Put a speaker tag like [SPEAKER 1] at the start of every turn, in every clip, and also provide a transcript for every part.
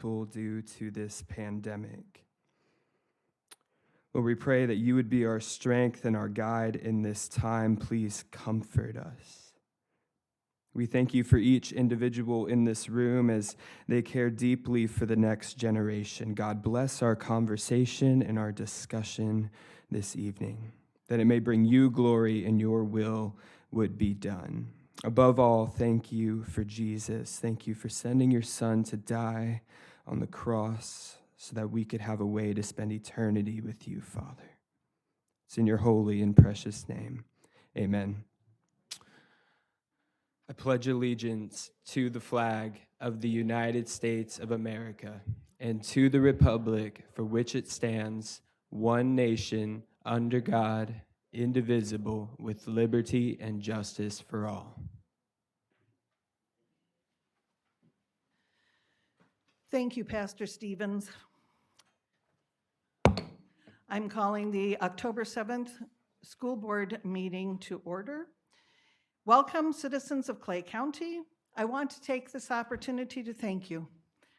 [SPEAKER 1] people due to this pandemic. Lord, we pray that you would be our strength and our guide in this time. Please comfort us. We thank you for each individual in this room as they care deeply for the next generation. God, bless our conversation and our discussion this evening, that it may bring you glory and your will would be done. Above all, thank you for Jesus. Thank you for sending your Son to die on the cross so that we could have a way to spend eternity with you, Father. It's in your holy and precious name. Amen. I pledge allegiance to the flag of the United States of America and to the republic for which it stands, one nation, under God, indivisible, with liberty and justice for all.
[SPEAKER 2] Thank you, Pastor Stevens. I'm calling the October 7th school board meeting to order. Welcome, citizens of Clay County. I want to take this opportunity to thank you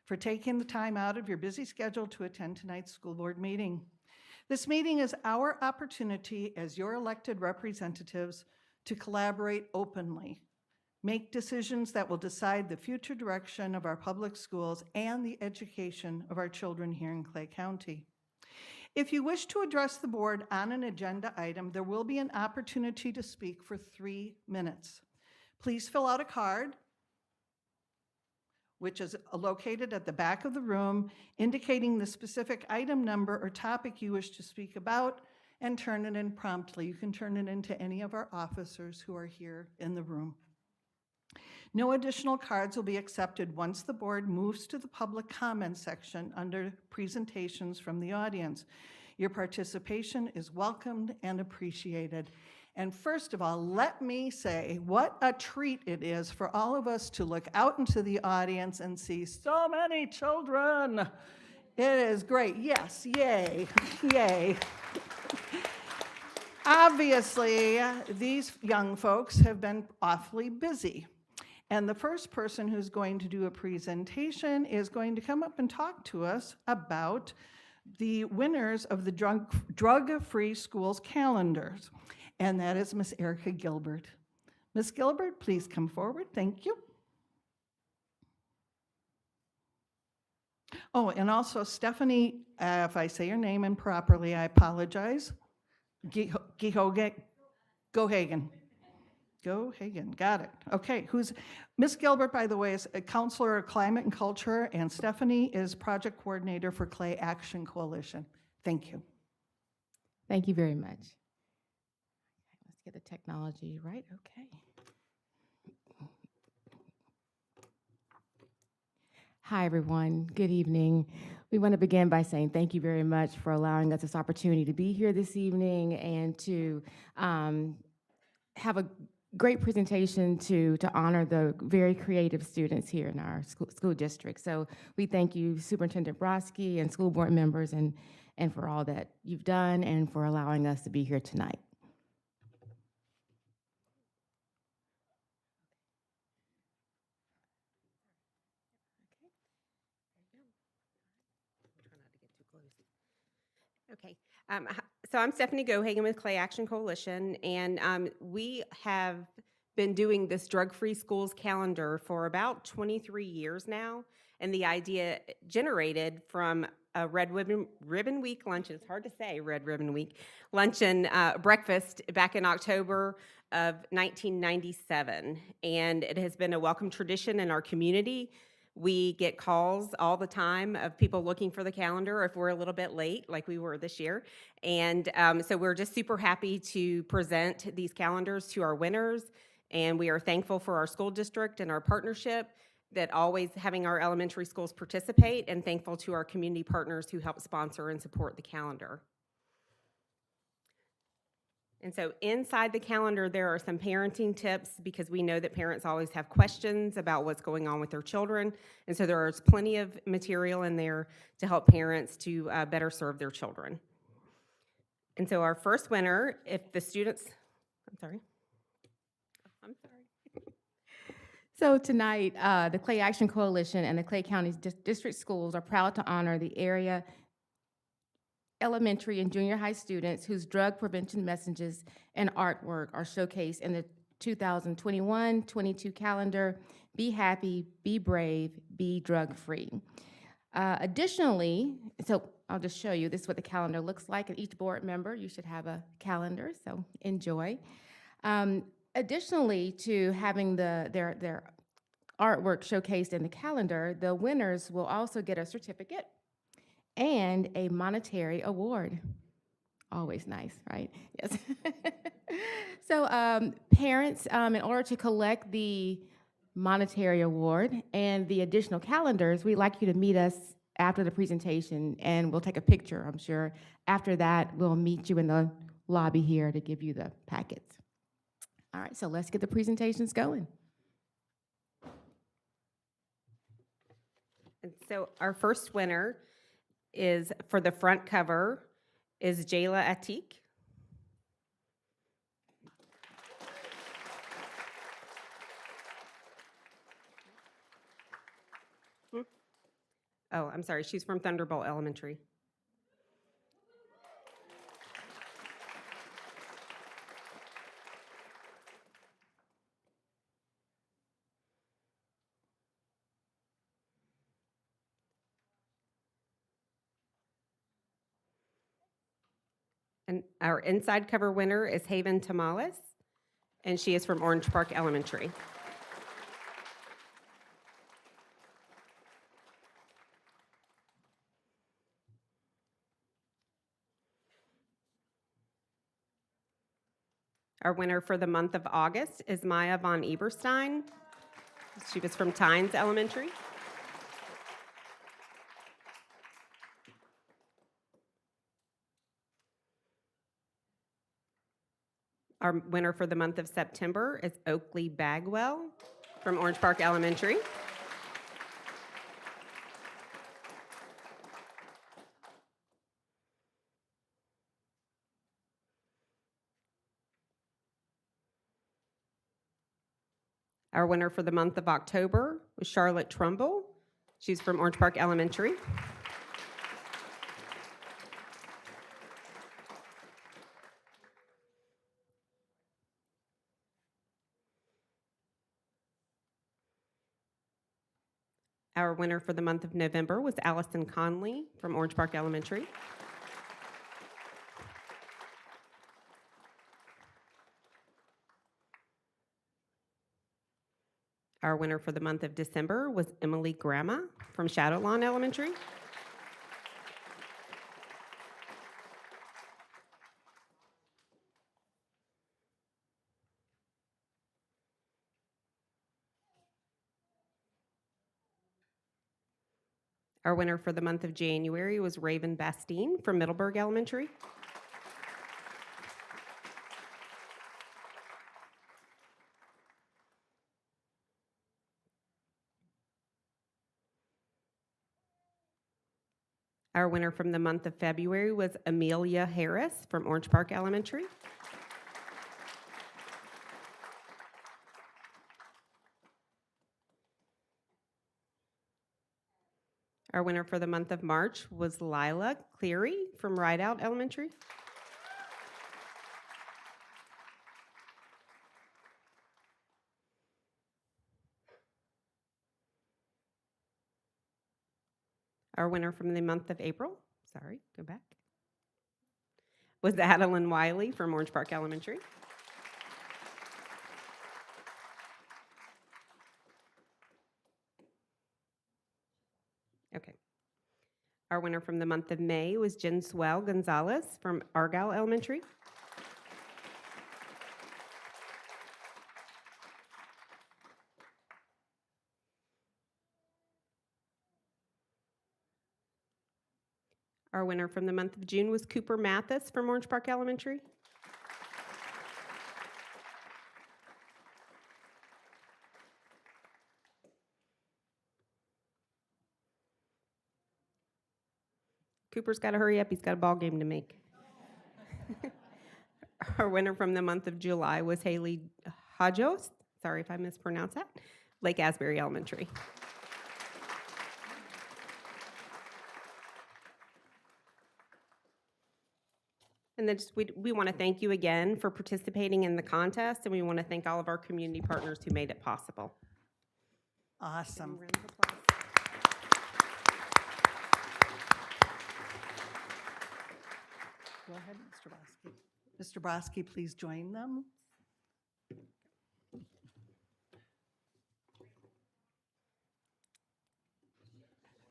[SPEAKER 2] for taking the time out of your busy schedule to attend tonight's school board meeting. This meeting is our opportunity as your elected representatives to collaborate openly, make decisions that will decide the future direction of our public schools and the education of our children here in Clay County. If you wish to address the board on an agenda item, there will be an opportunity to speak for 3 minutes. Please fill out a card, which is located at the back of the room, indicating the specific item number or topic you wish to speak about, and turn it in promptly. You can turn it in to any of our officers who are here in the room. No additional cards will be accepted once the board moves to the public comment section under presentations from the audience. Your participation is welcomed and appreciated. And first of all, let me say what a treat it is for all of us to look out into the audience and see so many children. It is great. Yes, yay, yay. Obviously, these young folks have been awfully busy. And the first person who's going to do a presentation is going to come up and talk to us about the winners of the drug-free schools calendars. And that is Miss Erica Gilbert. Miss Gilbert, please come forward. Thank you. Oh, and also Stephanie, if I say your name improperly, I apologize. Gohagen. Go Hagen, got it. Okay, who's Miss Gilbert, by the way, is a counselor of climate and culture, and Stephanie is project coordinator for Clay Action Coalition. Thank you.
[SPEAKER 3] Thank you very much. Let's get the technology right. Okay. Hi, everyone. Good evening. We want to begin by saying thank you very much for allowing us this opportunity to be here this evening and to have a great presentation to honor the very creative students here in our school district. So we thank you, Superintendent Brodsky and school board members, and for all that you've done and for allowing us to be here tonight.
[SPEAKER 4] Okay, so I'm Stephanie Gohagen with Clay Action Coalition, and we have been doing this drug-free schools calendar for about 23 years now, and the idea generated from a Red Ribbon Week luncheon. It's hard to say, Red Ribbon Week luncheon breakfast back in October of 1997, and it has been a welcome tradition in our community. We get calls all the time of people looking for the calendar if we're a little bit late, like we were this year. And so we're just super happy to present these calendars to our winners. And we are thankful for our school district and our partnership that always having our elementary schools participate, and thankful to our community partners who help sponsor and support the calendar. And so inside the calendar, there are some parenting tips because we know that parents always have questions about what's going on with their children. And so there is plenty of material in there to help parents to better serve their children. And so our first winner, if the students, I'm sorry.
[SPEAKER 3] So tonight, the Clay Action Coalition and the Clay County District Schools are proud to honor the area elementary and junior high students whose drug prevention messages and artwork are showcased in the 2021-22 calendar, Be Happy, Be Brave, Be Drug Free. Additionally, so I'll just show you, this is what the calendar looks like, and each board member, you should have a calendar, so enjoy. Additionally to having their artwork showcased in the calendar, the winners will also get a certificate and a monetary award. Always nice, right? Yes. So parents, in order to collect the monetary award and the additional calendars, we'd like you to meet us after the presentation, and we'll take a picture, I'm sure. After that, we'll meet you in the lobby here to give you the packets. All right, so let's get the presentations going.
[SPEAKER 4] And so our first winner is, for the front cover, is Jayla Atik. Oh, I'm sorry, she's from Thunderbolt Elementary. And our inside cover winner is Haven Tamales, and she is from Orange Park Elementary. Our winner for the month of August is Maya von Eberstein. She was from Tynes Elementary. Our winner for the month of September is Oakley Bagwell from Orange Park Elementary. Our winner for the month of October was Charlotte Trumbull. She's from Orange Park Elementary. Our winner for the month of November was Allison Conley from Orange Park Elementary. Our winner for the month of December was Emily Grandma from Shadowlawn Elementary. Our winner for the month of January was Raven Bastine from Middleburg Elementary. Our winner from the month of February was Amelia Harris from Orange Park Elementary. Our winner for the month of March was Lila Cleary from Rideout Elementary. Our winner from the month of April, was Adeline Wiley from Orange Park Elementary. Okay. Our winner from the month of May was Jen Swell Gonzalez from Argyle Elementary. Our winner from the month of June was Cooper Mathis from Orange Park Elementary. Cooper's got to hurry up. He's got a ball game to make. Our winner from the month of July was Haley Hajos. Sorry if I mispronounced that. Lake Asbury Elementary. And then we want to thank you again for participating in the contest, and we want to thank all of our community partners who made it possible.
[SPEAKER 2] Awesome.
[SPEAKER 4] Round of applause.
[SPEAKER 2] Go ahead, Mr. Broski. Mr. Broski, please join them.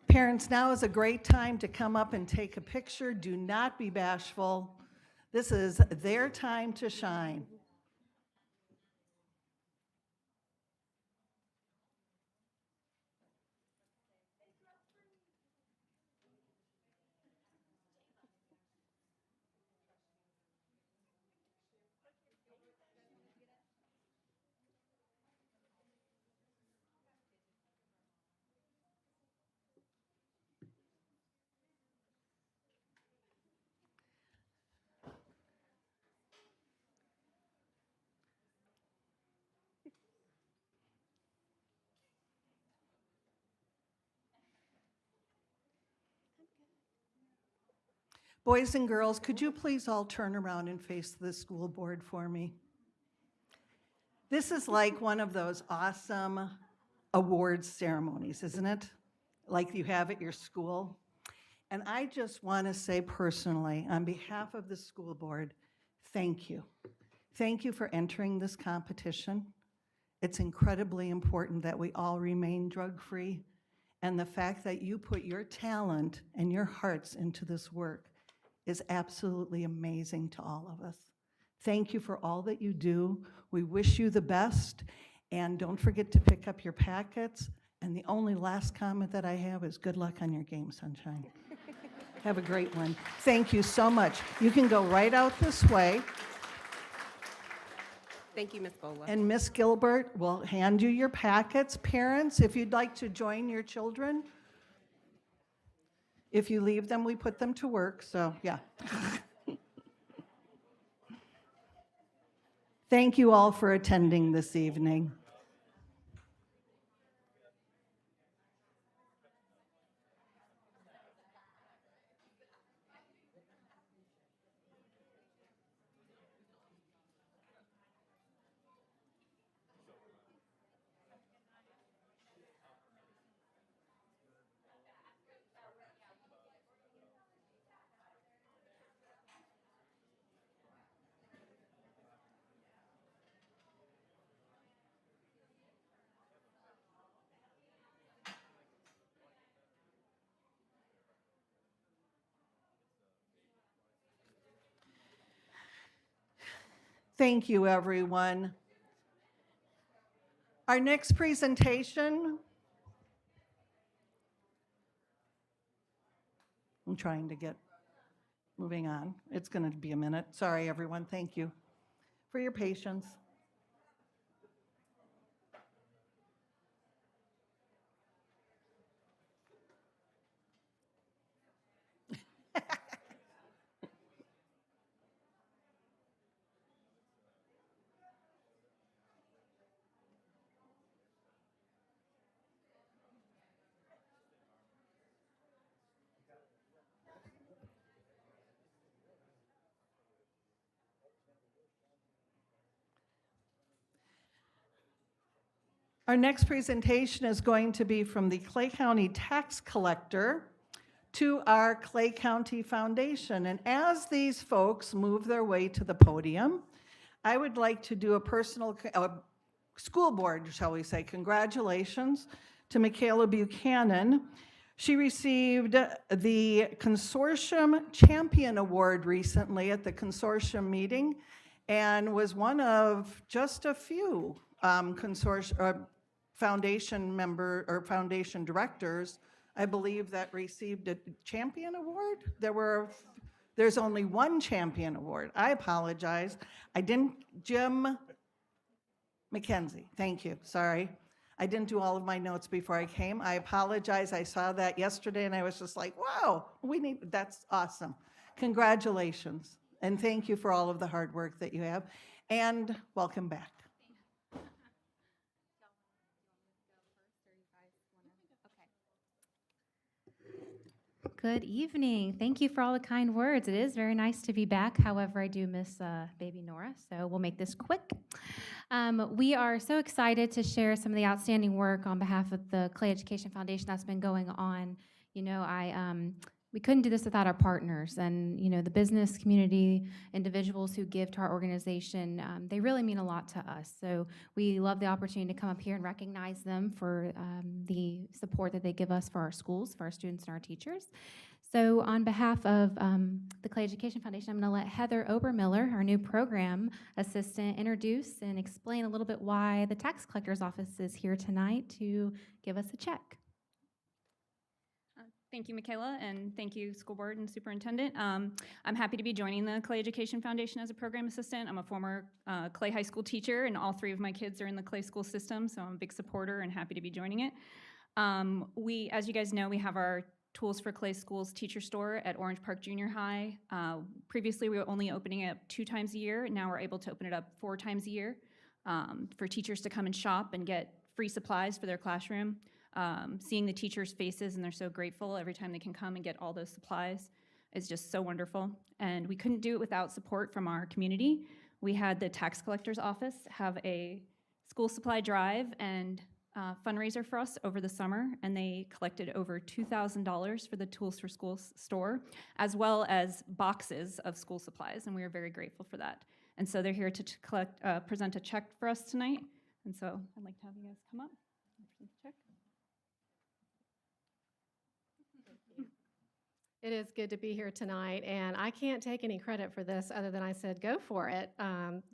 [SPEAKER 2] Parents, now is a great time to come up and take a picture. Do not be bashful. This is their time to shine. Boys and girls, could you please all turn around and face the school board for me? This is like one of those awesome awards ceremonies, isn't it? Like you have at your school. And I just want to say personally, on behalf of the school board, thank you. Thank you for entering this competition. It's incredibly important that we all remain drug-free. And the fact that you put your talent and your hearts into this work is absolutely amazing to all of us. Thank you for all that you do. We wish you the best, and don't forget to pick up your packets. And the only last comment that I have is good luck on your game, Sunshine. Have a great one. Thank you so much. You can go right out this way,
[SPEAKER 4] Thank you, Ms. Bola.
[SPEAKER 2] and Miss Gilbert will hand you your packets. Parents, if you'd like to join your children, if you leave them, we put them to work, so yeah. Thank you all for attending this evening. Thank you, everyone. Our next presentation, I'm trying to get moving on. It's going to be a minute. Sorry, everyone. Thank you for your patience. Our next presentation is going to be from the Clay County Tax Collector to our Clay County Foundation. And as these folks move their way to the podium, I would like to do a personal, school board, shall we say, congratulations to Michaela Buchanan. She received the Consortium Champion Award recently at the consortium meeting and was one of just a few foundation member or foundation directors, I believe, that received a champion award. There's only one champion award. I apologize. I didn't, Jim McKenzie, thank you, sorry. I didn't do all of my notes before I came. I apologize. I saw that yesterday and I was just like, wow, that's awesome. Congratulations. And thank you for all of the hard work that you have. And welcome back.
[SPEAKER 5] Good evening. Thank you for all the kind words. It is very nice to be back. However, I do miss baby Nora, so we'll make this quick. We are so excited to share some of the outstanding work on behalf of the Clay Education Foundation that's been going on. You know, we couldn't do this without our partners, and you know, the business community, individuals who give to our organization, they really mean a lot to us. So we love the opportunity to come up here and recognize them for the support that they give us for our schools, for our students and our teachers. So on behalf of the Clay Education Foundation, I'm going to let Heather Obermiller, our new program assistant, introduce and explain a little bit why the tax collector's office is here tonight to give us a check.
[SPEAKER 6] Thank you, Michaela, and thank you, School Board and Superintendent. I'm happy to be joining the Clay Education Foundation as a program assistant. I'm a former Clay High School teacher, and all 3 of my kids are in the Clay school system, so I'm a big supporter and happy to be joining it. As you guys know, we have our Tools for Clay Schools teacher store at Orange Park Junior High. Previously, we were only opening it 2 times a year. Now we're able to open it up 4 times a year for teachers to come and shop and get free supplies for their classroom. Seeing the teachers' faces, and they're so grateful every time they can come and get all those supplies, is just so wonderful. And we couldn't do it without support from our community. We had the tax collector's office have a school supply drive and fundraiser for us over the summer, and they collected over $2,000 for the Tools for Schools store, as well as boxes of school supplies, and we are very grateful for that. And so they're here to present a check for us tonight, and so I'd like to have you guys come up and present the check.
[SPEAKER 7] It is good to be here tonight, and I can't take any credit for this other than I said, go for it.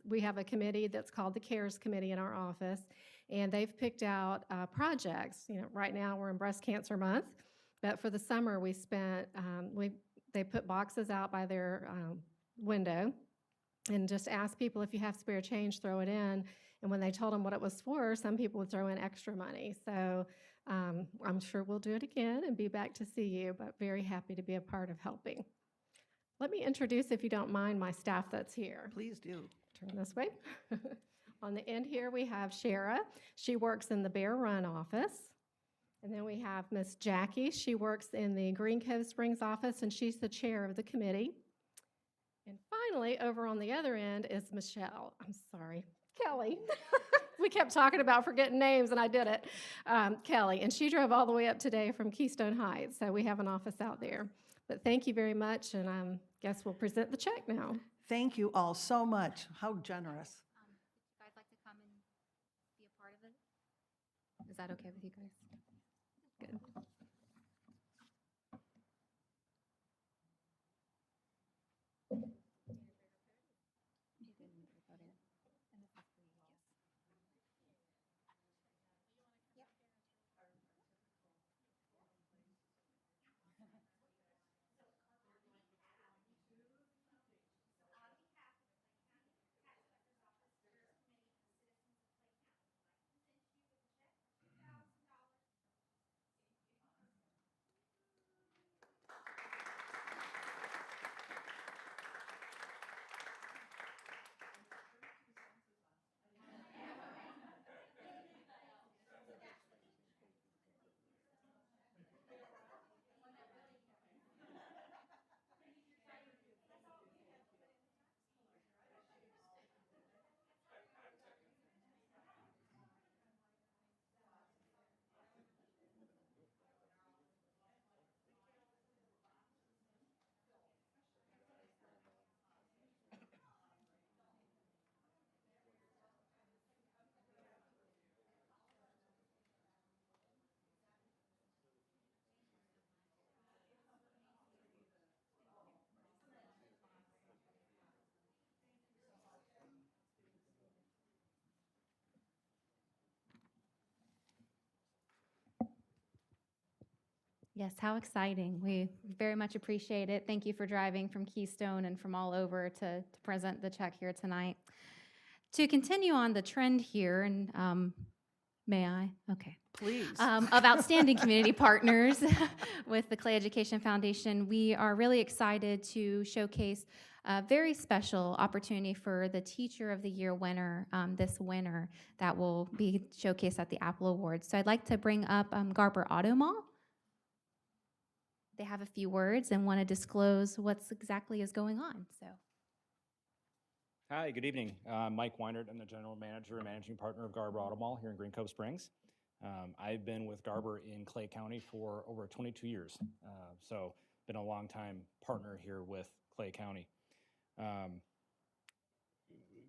[SPEAKER 7] We have a committee that's called the CARES Committee in our office, and they've picked out projects. You know, right now we're in Breast Cancer Month, but for the summer we spent, they put boxes out by their window and just asked people, if you have spare change, throw it in. And when they told them what it was for, some people would throw in extra money. So I'm sure we'll do it again and be back to see you, but very happy to be a part of helping. Let me introduce, if you don't mind, my staff that's here.
[SPEAKER 2] Please do.
[SPEAKER 7] Turn this way. On the end here, we have Shara. She works in the Bear Run office. And then we have Miss Jackie. She works in the Green Cove Springs office, and she's the chair of the committee. And finally, over on the other end is Michelle. I'm sorry, Kelly. We kept talking about forgetting names, and I did it. Kelly, and she drove all the way up today from Keystone Heights, so we have an office out there. But thank you very much, and I guess we'll present the check now.
[SPEAKER 2] Thank you all so much. How generous.
[SPEAKER 5] Would you guys like to come and be a part of it? Is that okay with you guys? Good. Yes, how exciting. We very much appreciate it. Thank you for driving from Keystone and from all over to present the check here tonight. To continue on the trend here, and may I? Okay.
[SPEAKER 2] Please.
[SPEAKER 5] Of outstanding community partners with the Clay Education Foundation, we are really excited to showcase a very special opportunity for the Teacher of the Year winner this winter that will be showcased at the Apple Awards. So I'd like to bring up Garber Automall. they have a few words and want to disclose what's exactly is going on. So.
[SPEAKER 8] Hi, good evening. I'm Mike Weinert. I'm the general manager and managing partner of Garber Auto Mall here in Green Cove Springs. I've been with Garber in Clay County for over 22 years, so been a long time partner here with Clay County.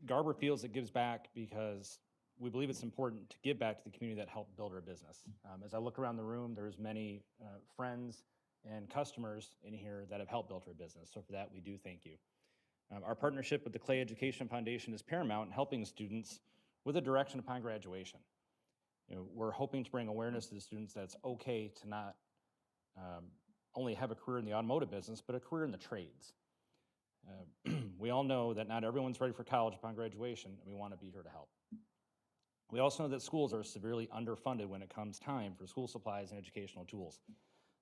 [SPEAKER 8] Garber feels it gives back because we believe it's important to give back to the community that helped build our business. As I look around the room, there's many friends and customers in here that have helped build our business, so for that we do thank you. Our partnership with the Clay Education Foundation is paramount in helping students with a direction upon graduation. We're hoping to bring awareness to the students that it's okay to not only have a career in the automotive business, but a career in the trades. We all know that not everyone's ready for college upon graduation, and we want to be here to help. We also know that schools are severely underfunded when it comes time for school supplies and educational tools.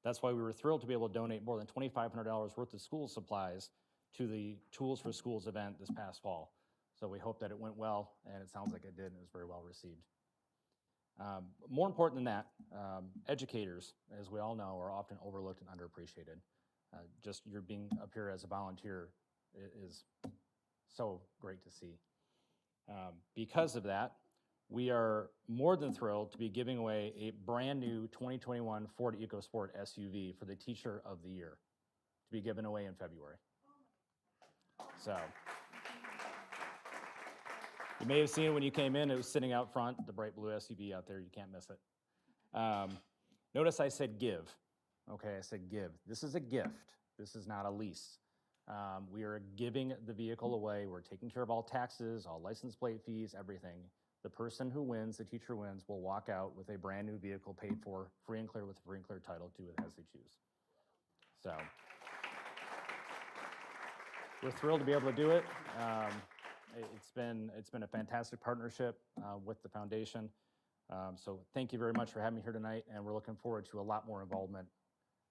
[SPEAKER 8] That's why we were thrilled to be able to donate more than $2,500 worth of school supplies to the Tools for Schools event this past fall. So we hope that it went well, and it sounds like it did, and it was very well received. More important than that, educators, as we all know, are often overlooked and underappreciated. Just your being up here as a volunteer is so great to see. Because of that, we are more than thrilled to be giving away a brand new 2021 Ford EcoSport SUV for the Teacher of the Year to be given away in February. So you may have seen it when you came in. It was sitting out front, the bright blue SUV out there. You can't miss it. Notice I said give. Okay, I said give. This is a gift. This is not a lease. We are giving the vehicle away. We're taking care of all taxes, all license plate fees, everything. The person who wins, the teacher wins, will walk out with a brand new vehicle paid for, free and clear, with a free and clear title to it as they choose. So we're thrilled to be able to do it. It's been a fantastic partnership with the foundation. So thank you very much for having me here tonight, and we're looking forward to a lot more involvement.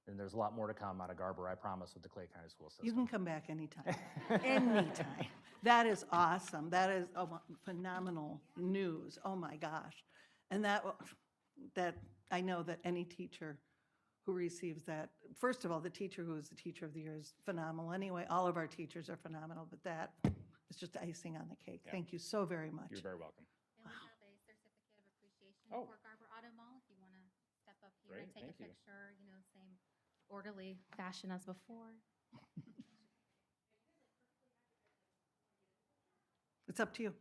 [SPEAKER 8] And there's a lot more to come out of Garber, I promise, with the Clay County School System.
[SPEAKER 2] You can come back anytime. Anytime. That is awesome. That is phenomenal news. Oh my gosh. And that I know that any teacher who receives that, first of all, the teacher who is the Teacher of the Year is phenomenal. Anyway, all of our teachers are phenomenal, but that is just icing on the cake.
[SPEAKER 8] Yeah.
[SPEAKER 2] Thank you so very much.
[SPEAKER 8] You're very welcome.
[SPEAKER 5] And we have a certificate of appreciation
[SPEAKER 8] Oh.
[SPEAKER 5] for Garber Auto Mall, if you want to step up here
[SPEAKER 8] Great,
[SPEAKER 5] and take a
[SPEAKER 8] thank you.
[SPEAKER 5] picture, same orderly fashion as before.
[SPEAKER 2] It's up to you.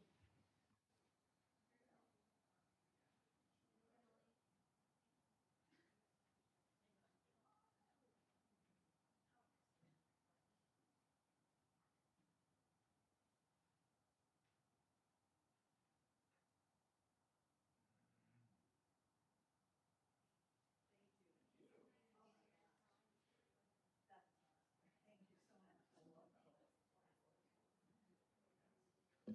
[SPEAKER 5] There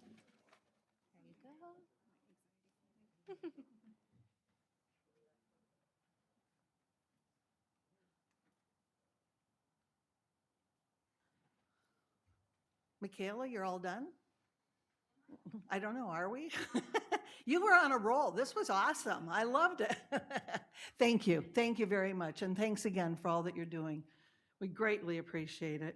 [SPEAKER 5] you go.
[SPEAKER 2] Michaela, you're all done? I don't know, are we? You were on a roll. This was awesome. I loved it. Thank you. Thank you very much. And thanks again for all that you're doing. We greatly appreciate it.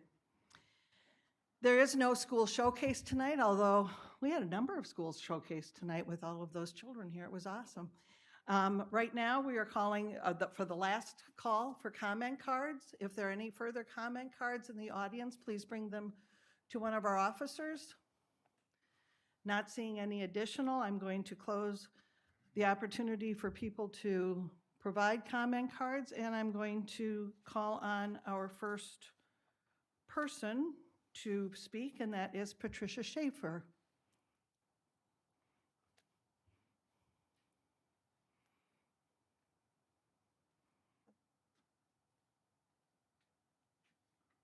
[SPEAKER 2] There is no school showcase tonight, although we had a number of schools showcased tonight with all of those children here. It was awesome. Right now, we are calling for the last call for comment cards. If there are any further comment cards in the audience, please bring them to one of our officers. Not seeing any additional, I'm going to close the opportunity for people to provide comment cards, and I'm going to call on our first person to speak, and that is Patricia Schaefer.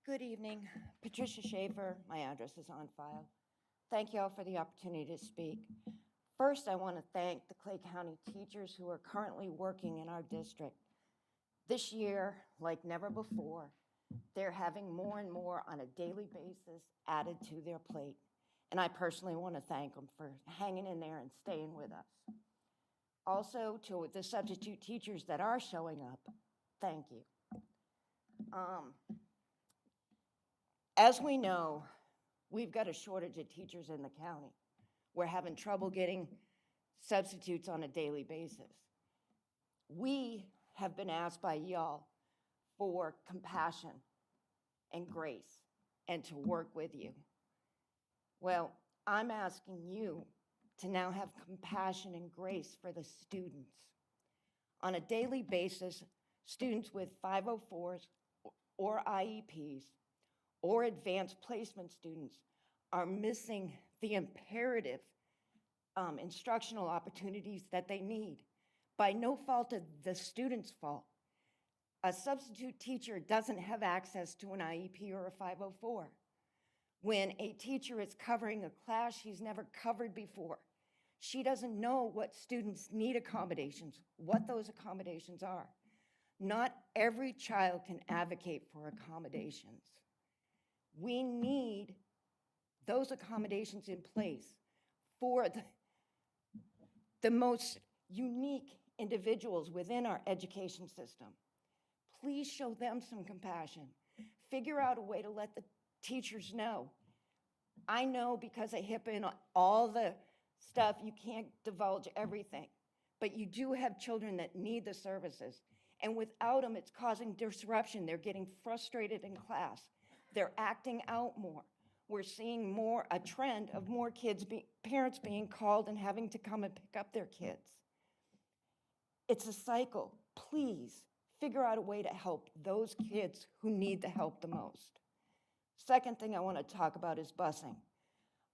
[SPEAKER 9] Good evening. Patricia Schaefer. My address is on file. Thank you all for the opportunity to speak. First, I want to thank the Clay County teachers who are currently working in our district. This year, like never before, they're having more and more on a daily basis added to their plate. And I personally want to thank them for hanging in there and staying with us. Also, to the substitute teachers that are showing up, thank you. As we know, we've got a shortage of teachers in the county. We're having trouble getting substitutes on a daily basis. We have been asked by y'all for compassion and grace and to work with you. Well, I'm asking you to now have compassion and grace for the students. On a daily basis, students with 504s or IEPs or advanced placement students are missing the imperative instructional opportunities that they need by no fault of the student's fault. A substitute teacher doesn't have access to an IEP or a 504. When a teacher is covering a class she's never covered before, she doesn't know what students need accommodations, what those accommodations are. Not every child can advocate for accommodations. We need those accommodations in place for the most unique individuals within our education system. Please show them some compassion. Figure out a way to let the teachers know. I know because of HIPAA and all the stuff, you can't divulge everything, but you do have children that need the services. And without them, it's causing disruption. They're getting frustrated in class. They're acting out more. We're seeing a trend of more parents being called and having to come and pick up their kids. It's a cycle. Please figure out a way to help those kids who need the help the most. Second thing I want to talk about is busing.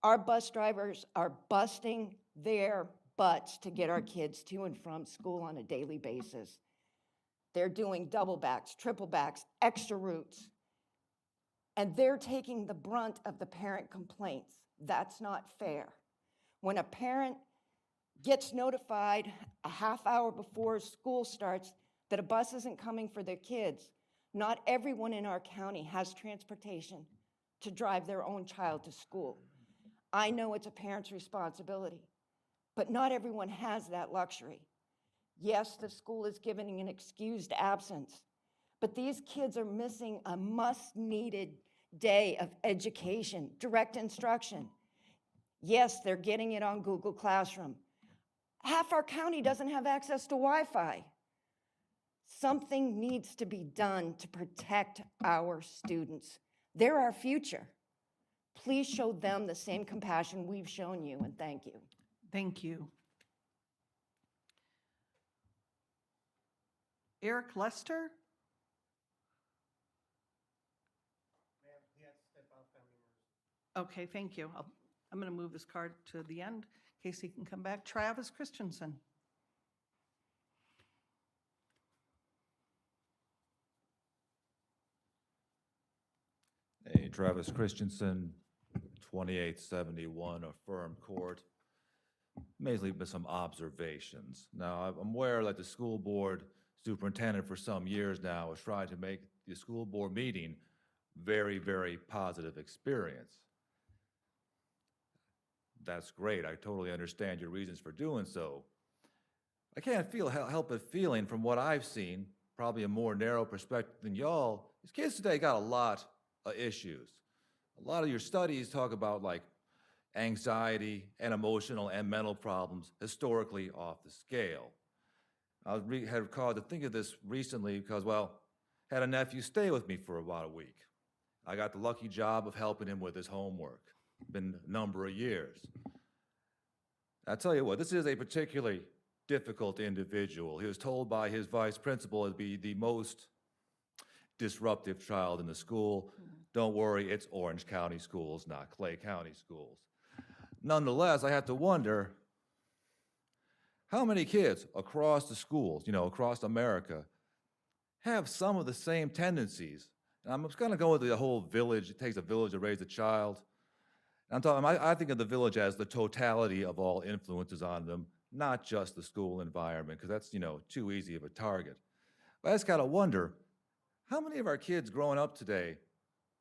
[SPEAKER 9] Our bus drivers are busting their butts to get our kids to and from school on a daily basis. They're doing double backs, triple backs, extra routes. And they're taking the brunt of the parent complaints. That's not fair. When a parent gets notified a half hour before school starts that a bus isn't coming for their kids, not everyone in our county has transportation to drive their own child to school. I know it's a parent's responsibility, but not everyone has that luxury. Yes, the school is giving an excused absence, but these kids are missing a must-needed day of education, direct instruction. Yes, they're getting it on Google Classroom. Half our county doesn't have access to Wi-Fi. Something needs to be done to protect our students. They're our future. Please show them the same compassion we've shown you, and thank you.
[SPEAKER 2] Thank you. Eric Lester? Okay, thank you. I'm going to move this card to the end in case he can come back. Travis Christensen.
[SPEAKER 10] Hey, Travis Christensen, 2871 Affirm Court. Mainly with some observations. Now, I'm aware that the school board superintendent for some years now has tried to make the school board meeting very, very positive experience. That's great. I totally understand your reasons for doing so. I can't help but feeling from what I've seen, probably a more narrow perspective than y'all, these kids today got a lot of issues. A lot of your studies talk about like anxiety and emotional and mental problems historically off the scale. I had called to think of this recently because, well, had a nephew stay with me for about a week. I got the lucky job of helping him with his homework. Been a number of years. I tell you what, this is a particularly difficult individual. He was told by his vice principal to be the most disruptive child in the school. Don't worry, it's Orange County schools, not Clay County schools. Nonetheless, I have to wonder how many kids across the schools, across America, have some of the same tendencies. And I'm just going to go with the whole village. It takes a village to raise a child. I think of the village as the totality of all influences on them, not just the school environment, because that's, too easy of a target. But I just gotta wonder, how many of our kids growing up today,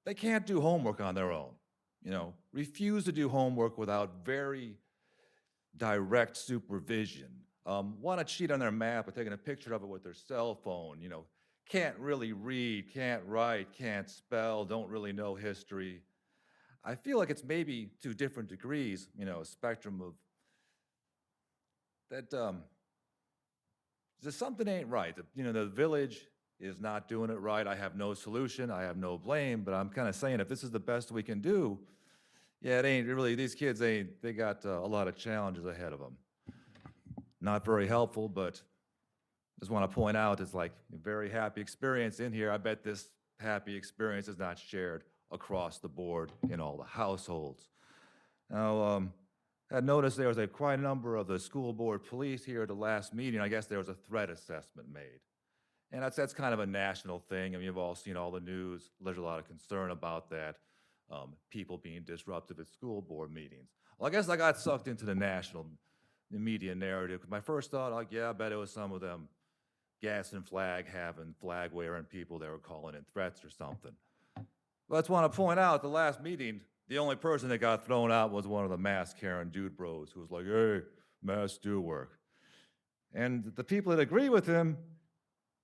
[SPEAKER 10] they can't do homework on their own, refuse to do homework without very direct supervision, want to cheat on their math by taking a picture of it with their cell phone, can't really read, can't write, can't spell, don't really know history. I feel like it's maybe to different degrees, a spectrum of that just something ain't right. The village is not doing it right. I have no solution. I have no blame, but I'm kind of saying if this is the best we can do, yeah, it ain't really, these kids they got a lot of challenges ahead of them. Not very helpful, but just want to point out it's like a very happy experience in here. I bet this happy experience is not shared across the board in all the households. Now, I noticed there was quite a number of the school board police here at the last meeting. I guess there was a threat assessment made. And that's kind of a national thing. I mean, you've all seen all the news. There's a lot of concern about that, people being disruptive at school board meetings. Well, I guess I got sucked into the national media narrative. My first thought, like, yeah, I bet it was some of them gas and flag having flag wearing people that were calling in threats or something. But I just want to point out the last meeting, the only person that got thrown out was one of the mask carrying dude bros who was like, hey, masks do work. And the people that agree with him,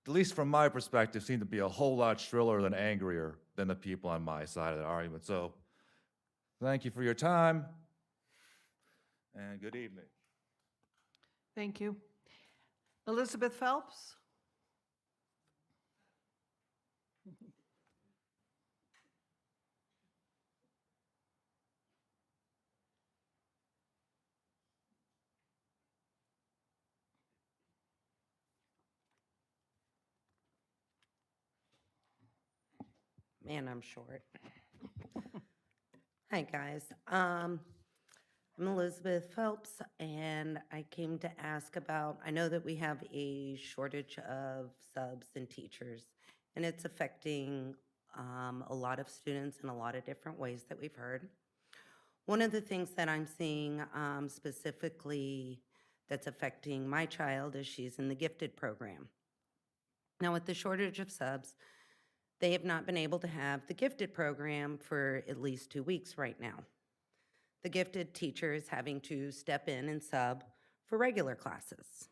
[SPEAKER 10] at least from my perspective, seem to be a whole lot shriller and angrier than the people on my side of the argument. So thank you for your time, and good evening.
[SPEAKER 2] Thank you. Elizabeth Phelps?
[SPEAKER 11] Man, I'm short. Hi, guys. I'm Elizabeth Phelps, and I came to ask about, I know that we have a shortage of subs and teachers, and it's affecting a lot of students in a lot of different ways that we've heard. One of the things that I'm seeing specifically that's affecting my child is she's in the gifted program. Now, with the shortage of subs, they have not been able to have the gifted program for at least 2 weeks right now. The gifted teacher is having to step in and sub for regular classes.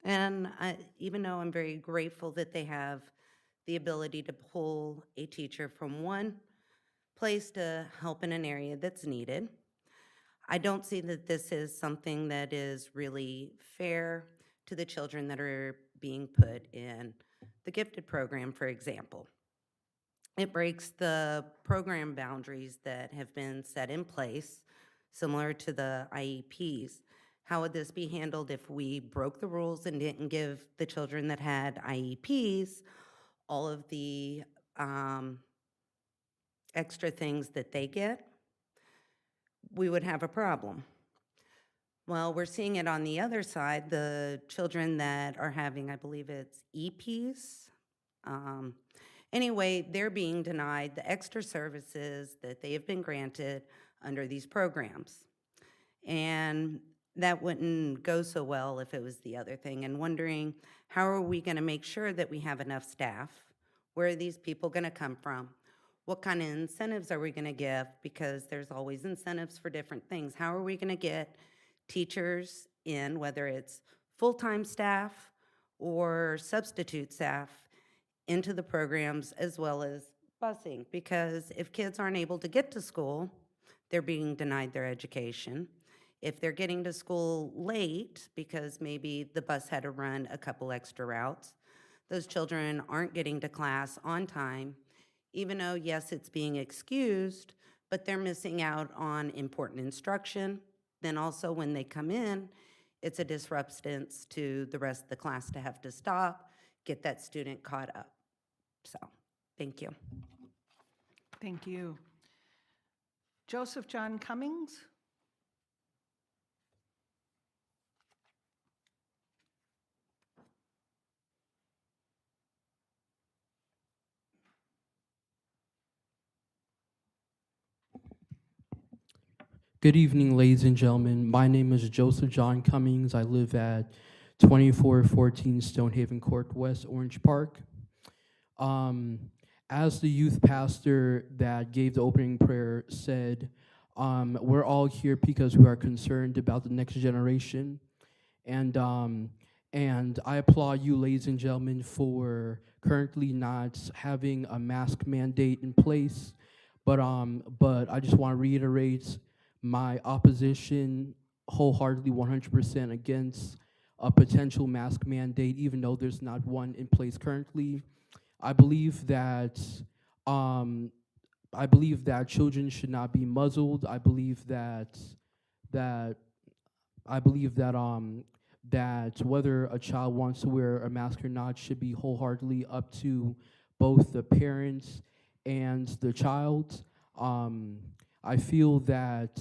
[SPEAKER 11] And even though I'm very grateful that they have the ability to pull a teacher from one place to help in an area that's needed, I don't see that this is something that is really fair to the children that are being put in the gifted program, for example. It breaks the program boundaries that have been set in place, similar to the IEPs. How would this be handled if we broke the rules and didn't give the children that had IEPs all of the extra things that they get? We would have a problem. Well, we're seeing it on the other side, the children that are having, I believe it's EPs. Anyway, they're being denied the extra services that they have been granted under these programs. And that wouldn't go so well if it was the other thing. And wondering, how are we going to make sure that we have enough staff? Where are these people going to come from? What kind of incentives are we going to give? Because there's always incentives for different things. How are we going to get teachers in, whether it's full-time staff or substitute staff, into the programs as well as busing? Because if kids aren't able to get to school, they're being denied their education. If they're getting to school late because maybe the bus had to run a couple extra routes, those children aren't getting to class on time, even though, yes, it's being excused, but they're missing out on important instruction. Then also when they come in, it's a disruptance to the rest of the class to have to stop, get that student caught up. So, thank you.
[SPEAKER 2] Thank you. Joseph John Cummings?
[SPEAKER 12] Good evening, ladies and gentlemen. My name is Joseph John Cummings. I live at 2414 Stonehaven Court West, Orange Park. As the youth pastor that gave the opening prayer said, we're all here because we are concerned about the next generation. And And I applaud you, ladies and gentlemen, for currently not having a mask mandate in place. But I just want to reiterate my opposition wholeheartedly 100% against a potential mask mandate, even though there's not one in place currently. I believe that children should not be muzzled. I believe that that whether a child wants to wear a mask or not should be wholeheartedly up to both the parents and the child. I feel that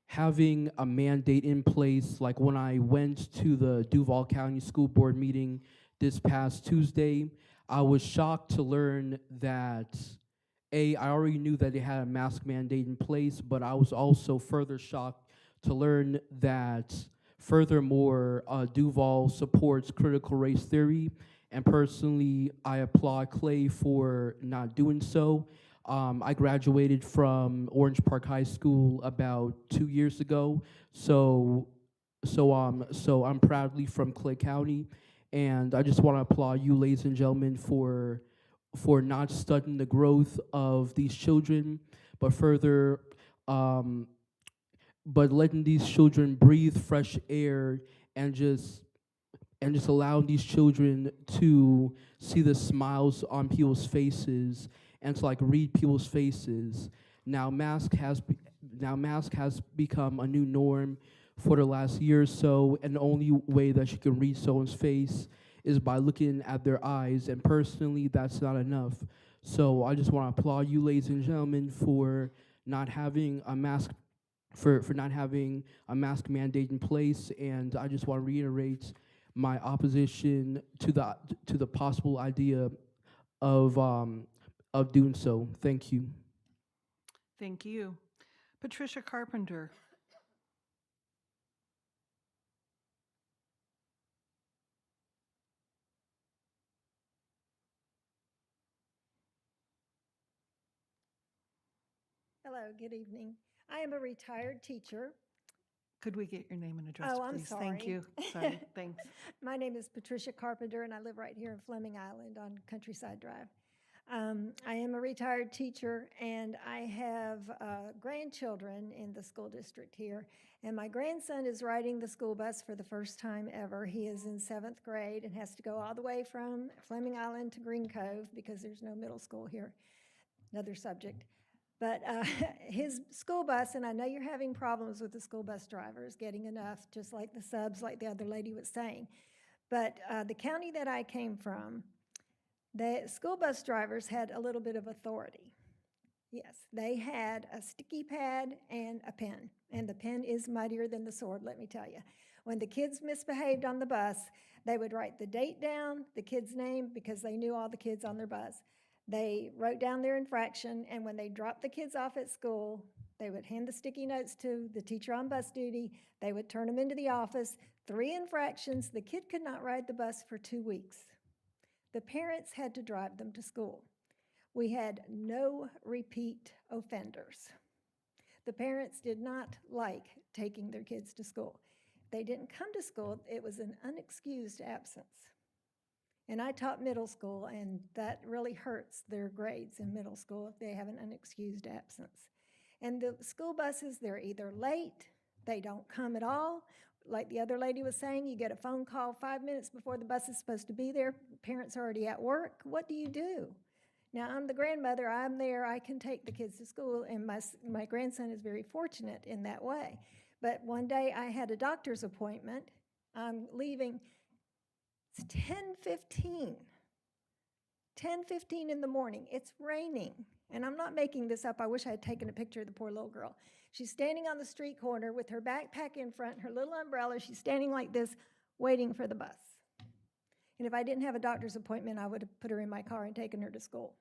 [SPEAKER 12] having a mandate in place, like when I went to the Duval County School Board meeting this past Tuesday, I was shocked to learn that I already knew that they had a mask mandate in place, but I was also further shocked to learn that, furthermore, Duval supports critical race theory, and personally, I applaud Clay for not doing so. I graduated from Orange Park High School about 2 years ago, so I'm proudly from Clay County, and I just want to applaud you, ladies and gentlemen, for not stunting the growth of these children, but further, but letting these children breathe fresh air and just allowing these children to see the smiles on people's faces and to like read people's faces. Now mask has become a new norm for the last year or so, and the only way that you can read someone's face is by looking at their eyes, and personally, that's not enough. So I just want to applaud you, ladies and gentlemen, for not having a mask mandate in place, and I just want to reiterate my opposition to the possible idea of doing so. Thank you.
[SPEAKER 2] Thank you. Patricia Carpenter.
[SPEAKER 13] Hello, good evening. I am a retired teacher.
[SPEAKER 2] Could we get your name and address,
[SPEAKER 13] Oh, I'm
[SPEAKER 2] please?
[SPEAKER 13] sorry.
[SPEAKER 2] Thank you. Sorry, thanks.
[SPEAKER 13] My name is Patricia Carpenter, and I live right here in Fleming Island on Countryside Drive. I am a retired teacher, and I have grandchildren in the school district here. And my grandson is riding the school bus for the first time ever. He is in 7th grade and has to go all the way from Fleming Island to Green Cove because there's no middle school here. Another subject. But his school bus, and I know you're having problems with the school bus drivers getting enough, just like the subs, like the other lady was saying. But the county that I came from, the school bus drivers had a little bit of authority. Yes, they had a sticky pad and a pen, and the pen is mightier than the sword, let me tell you. When the kids misbehaved on the bus, they would write the date down, the kid's name, because they knew all the kids on their bus. They wrote down their infraction, and when they dropped the kids off at school, they would hand the sticky notes to the teacher on bus duty. They would turn them into the office. 3 infractions. The kid could not ride the bus for 2 weeks. The parents had to drive them to school. We had no repeat offenders. The parents did not like taking their kids to school. If they didn't come to school, it was an unexcused absence. And I taught middle school, and that really hurts their grades in middle school if they have an unexcused absence. And the school buses, they're either late, they don't come at all. Like the other lady was saying, you get a phone call 5 minutes before the bus is supposed to be there. Parents are already at work. What do you do? Now, I'm the grandmother. I'm there. I can take the kids to school, and my grandson is very fortunate in that way. But one day I had a doctor's appointment. I'm leaving. It's 10:15 in the morning. It's raining, and I'm not making this up. I wish I had taken a picture of the poor little girl. She's standing on the street corner with her backpack in front, her little umbrella. She's standing like this, waiting for the bus. And if I didn't have a doctor's appointment, I would have put her in my car and taken her to school.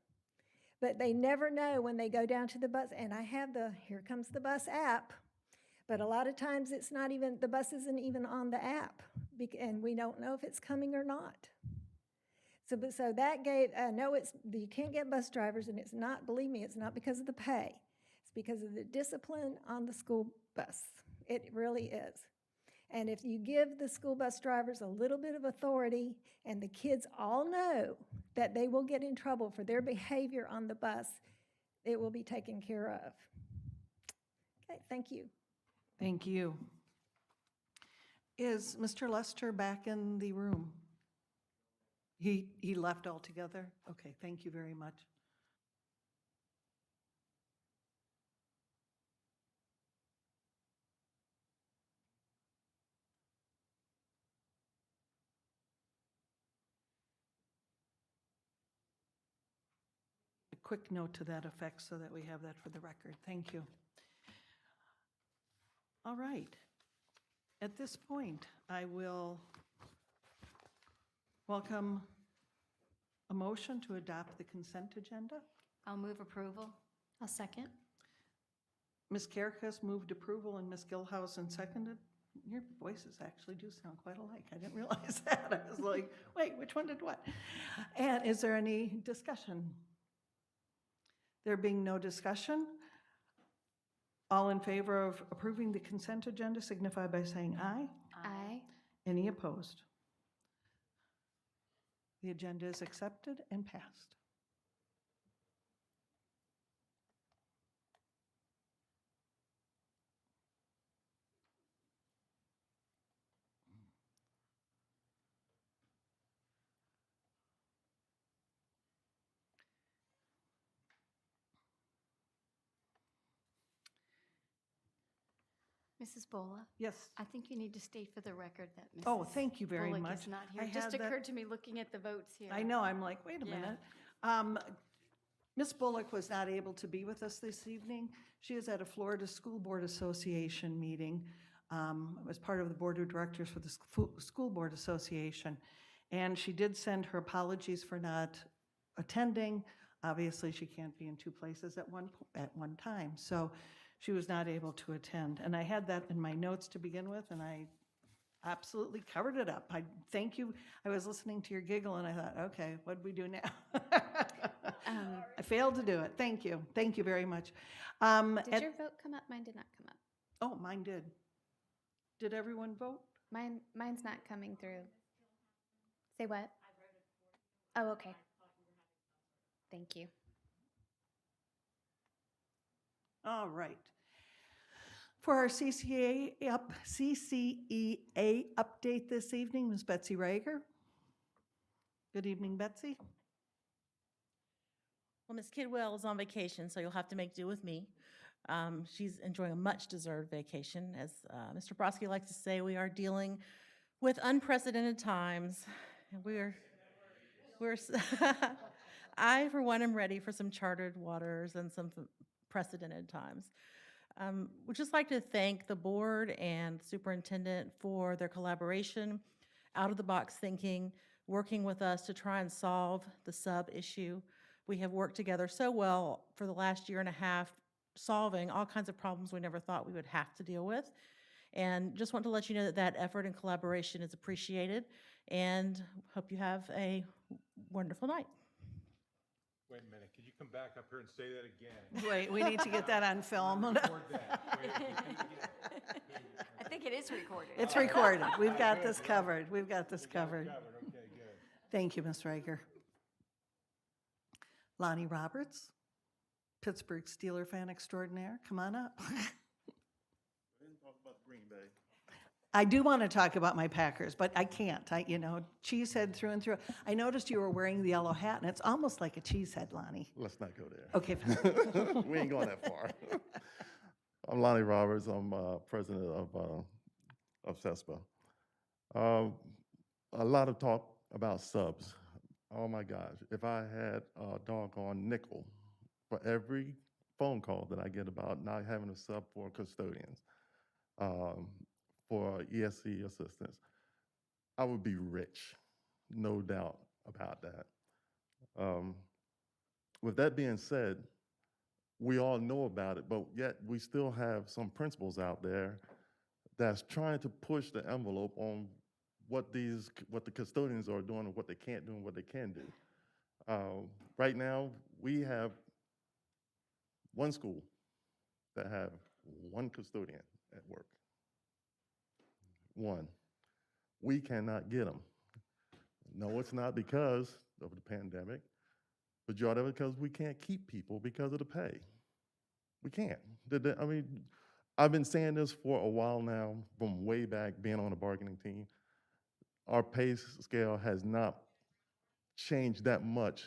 [SPEAKER 13] But they never know when they go down to the bus, and I have the Here Comes the Bus app, but a lot of times it's not even, the bus isn't even on the app, and we don't know if it's coming or not. So that gave, no, you can't get bus drivers, and it's not, believe me, it's not because of the pay. It's because of the discipline on the school bus. It really is. And if you give the school bus drivers a little bit of authority and the kids all know that they will get in trouble for their behavior on the bus, it will be taken care of. Okay, thank you.
[SPEAKER 2] Thank you. Is Mr. Lester back in the room? He left altogether? Okay, thank you very much. A quick note to that effect so that we have that for the record. Thank you. All right. At this point, I will welcome a motion to adopt the consent agenda.
[SPEAKER 14] I'll move approval.
[SPEAKER 5] I'll second.
[SPEAKER 2] Ms. Karakis moved approval and Ms. Gilhousen seconded. Your voices actually do sound quite alike. I didn't realize that. I was like, wait, which one did what? And is there any discussion? There being no discussion, all in favor of approving the consent agenda signify by saying aye.
[SPEAKER 5] Aye.
[SPEAKER 2] Any opposed? The agenda is accepted and passed.
[SPEAKER 14] Mrs. Bola,
[SPEAKER 2] Yes.
[SPEAKER 14] I think you need to state for the record that Mrs.
[SPEAKER 2] Oh, thank you very
[SPEAKER 14] Bullock
[SPEAKER 2] much.
[SPEAKER 14] is not here.
[SPEAKER 2] I
[SPEAKER 14] It just
[SPEAKER 2] had that-
[SPEAKER 14] occurred to me looking at the votes here.
[SPEAKER 2] I know, I'm like, wait a
[SPEAKER 14] Yeah.
[SPEAKER 2] minute. Ms. Bullock was not able to be with us this evening. She is at a Florida School Board Association meeting. Was part of the Board of Directors for the School Board Association. And she did send her apologies for not attending. Obviously, she can't be in two places at one time. So she was not able to attend. And I had that in my notes to begin with, and I absolutely covered it up. I thank you. I was listening to your giggle, and I thought, okay, what do we do now? I failed to do it. Thank you. Thank you very much.
[SPEAKER 5] Did your vote come up? Mine did not come up.
[SPEAKER 2] Oh, mine did. Did everyone vote?
[SPEAKER 5] Mine's not coming through. Say what? Oh, okay. Thank you.
[SPEAKER 2] All right. For our CCEA update this evening, Ms. Betsy Rager. Good evening, Betsy.
[SPEAKER 15] Well, Ms. Kidwell is on vacation, so you'll have to make do with me. She's enjoying a much-deserved vacation. As Mr. Brodsky likes to say, we are dealing with unprecedented times. And I, for one, am ready for some charted waters and some precedented times. Would just like to thank the board and superintendent for their collaboration, out-of-the-box thinking, working with us to try and solve the sub issue. We have worked together so well for the last year and a half, solving all kinds of problems we never thought we would have to deal with. And just want to let you know that that effort and collaboration is appreciated, and hope you have a wonderful night.
[SPEAKER 16] Wait a minute, could you come back up here and say that again?
[SPEAKER 2] Wait, we need to get that on film.
[SPEAKER 16] Record that. Wait,
[SPEAKER 14] I think it is recorded.
[SPEAKER 2] It's recorded. We've got this covered. We've got this covered.
[SPEAKER 16] Okay, good.
[SPEAKER 2] Thank you, Ms. Rager. Lonnie Roberts, Pittsburgh Steeler fan extraordinaire. Come on up.
[SPEAKER 16] I didn't talk about Green Bay.
[SPEAKER 2] I do want to talk about my Packers, but I can't. Cheesehead through and through. I noticed you were wearing the yellow hat, and it's almost like a cheesehead, Lonnie.
[SPEAKER 16] Let's not go there.
[SPEAKER 2] Okay, fine.
[SPEAKER 16] We ain't going that far. I'm Lonnie Roberts. I'm president of CESPA. A lot of talk about subs. Oh my gosh, if I had a doggone nickel for every phone call that I get about not having a sub for custodians, for ESC assistants, I would be rich, no doubt about that. With that being said, we all know about it, but yet we still have some principals out there that's trying to push the envelope on what the custodians are doing and what they can't do and what they can do. Right now, we have one school that have one custodian at work. One, we cannot get them. No, it's not because of the pandemic, but because we can't keep people because of the pay. We can't. I mean, I've been saying this for a while now, from way back being on the bargaining team. Our pay scale has not changed that much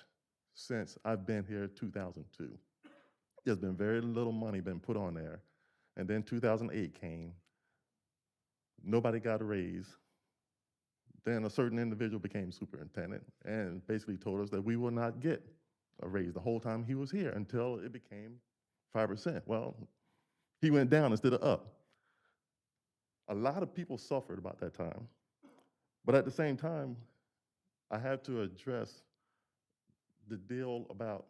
[SPEAKER 16] since I've been here 2002. There's been very little money been put on there. And then 2008 came. Nobody got a raise. Then a certain individual became superintendent and basically told us that we will not get a raise the whole time he was here until it became 5%. Well, he went down instead of up. A lot of people suffered about that time. But at the same time, I have to address the deal about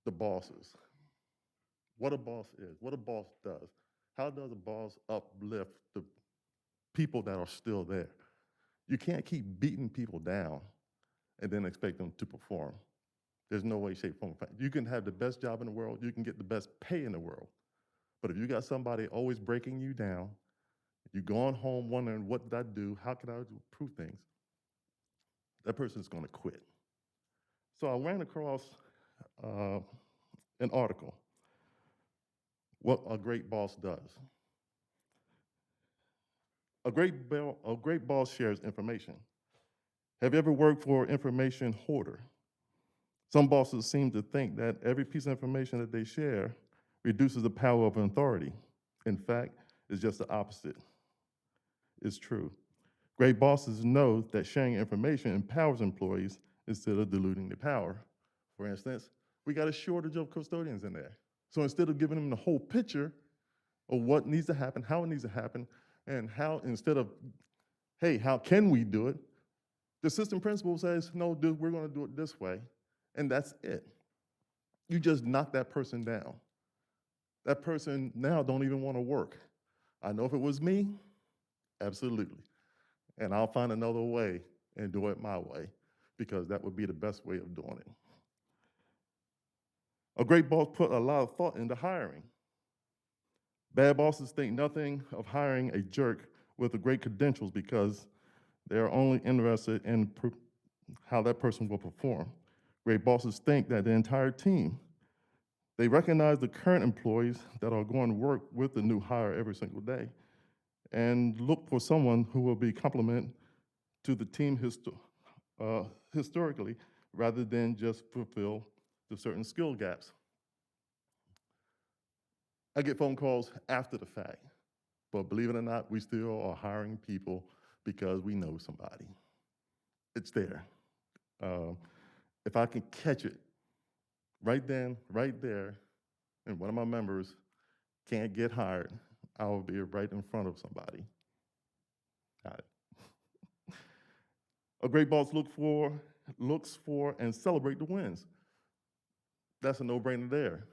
[SPEAKER 16] the bosses. What a boss is, what a boss does. How does a boss uplift the people that are still there? You can't keep beating people down and then expect them to perform. There's no way, shape, form, fashion. You can have the best job in the world, you can get the best pay in the world. But if you got somebody always breaking you down, you're going home wondering, what did I do? How can I improve things? That person's gonna quit. So I ran across an article, what a great boss does. A great boss shares information. Have you ever worked for an information hoarder? Some bosses seem to think that every piece of information that they share reduces the power of an authority. In fact, it's just the opposite. It's true. Great bosses know that sharing information empowers employees instead of diluting the power. For instance, we got a shortage of custodians in there. So instead of giving them the whole picture of what needs to happen, how it needs to happen, and how, instead of, hey, how can we do it? The assistant principal says, no, we're gonna do it this way, and that's it. You just knock that person down. That person now don't even wanna work. I know if it was me, absolutely. And I'll find another way and do it my way, because that would be the best way of doing it. A great boss put a lot of thought into hiring. Bad bosses think nothing of hiring a jerk with the great credentials because they're only interested in how that person will perform. Great bosses think that the entire team, they recognize the current employees that are going to work with the new hire every single day and look for someone who will be complement to the team historically rather than just fulfill the certain skill gaps. I get phone calls after the fact, but believe it or not, we still are hiring people because we know somebody. It's there. If I can catch it right then, right there, and one of my members can't get hired, I will be right in front of somebody. Got it. A great boss looks for and celebrate the wins. That's a no-brainer there.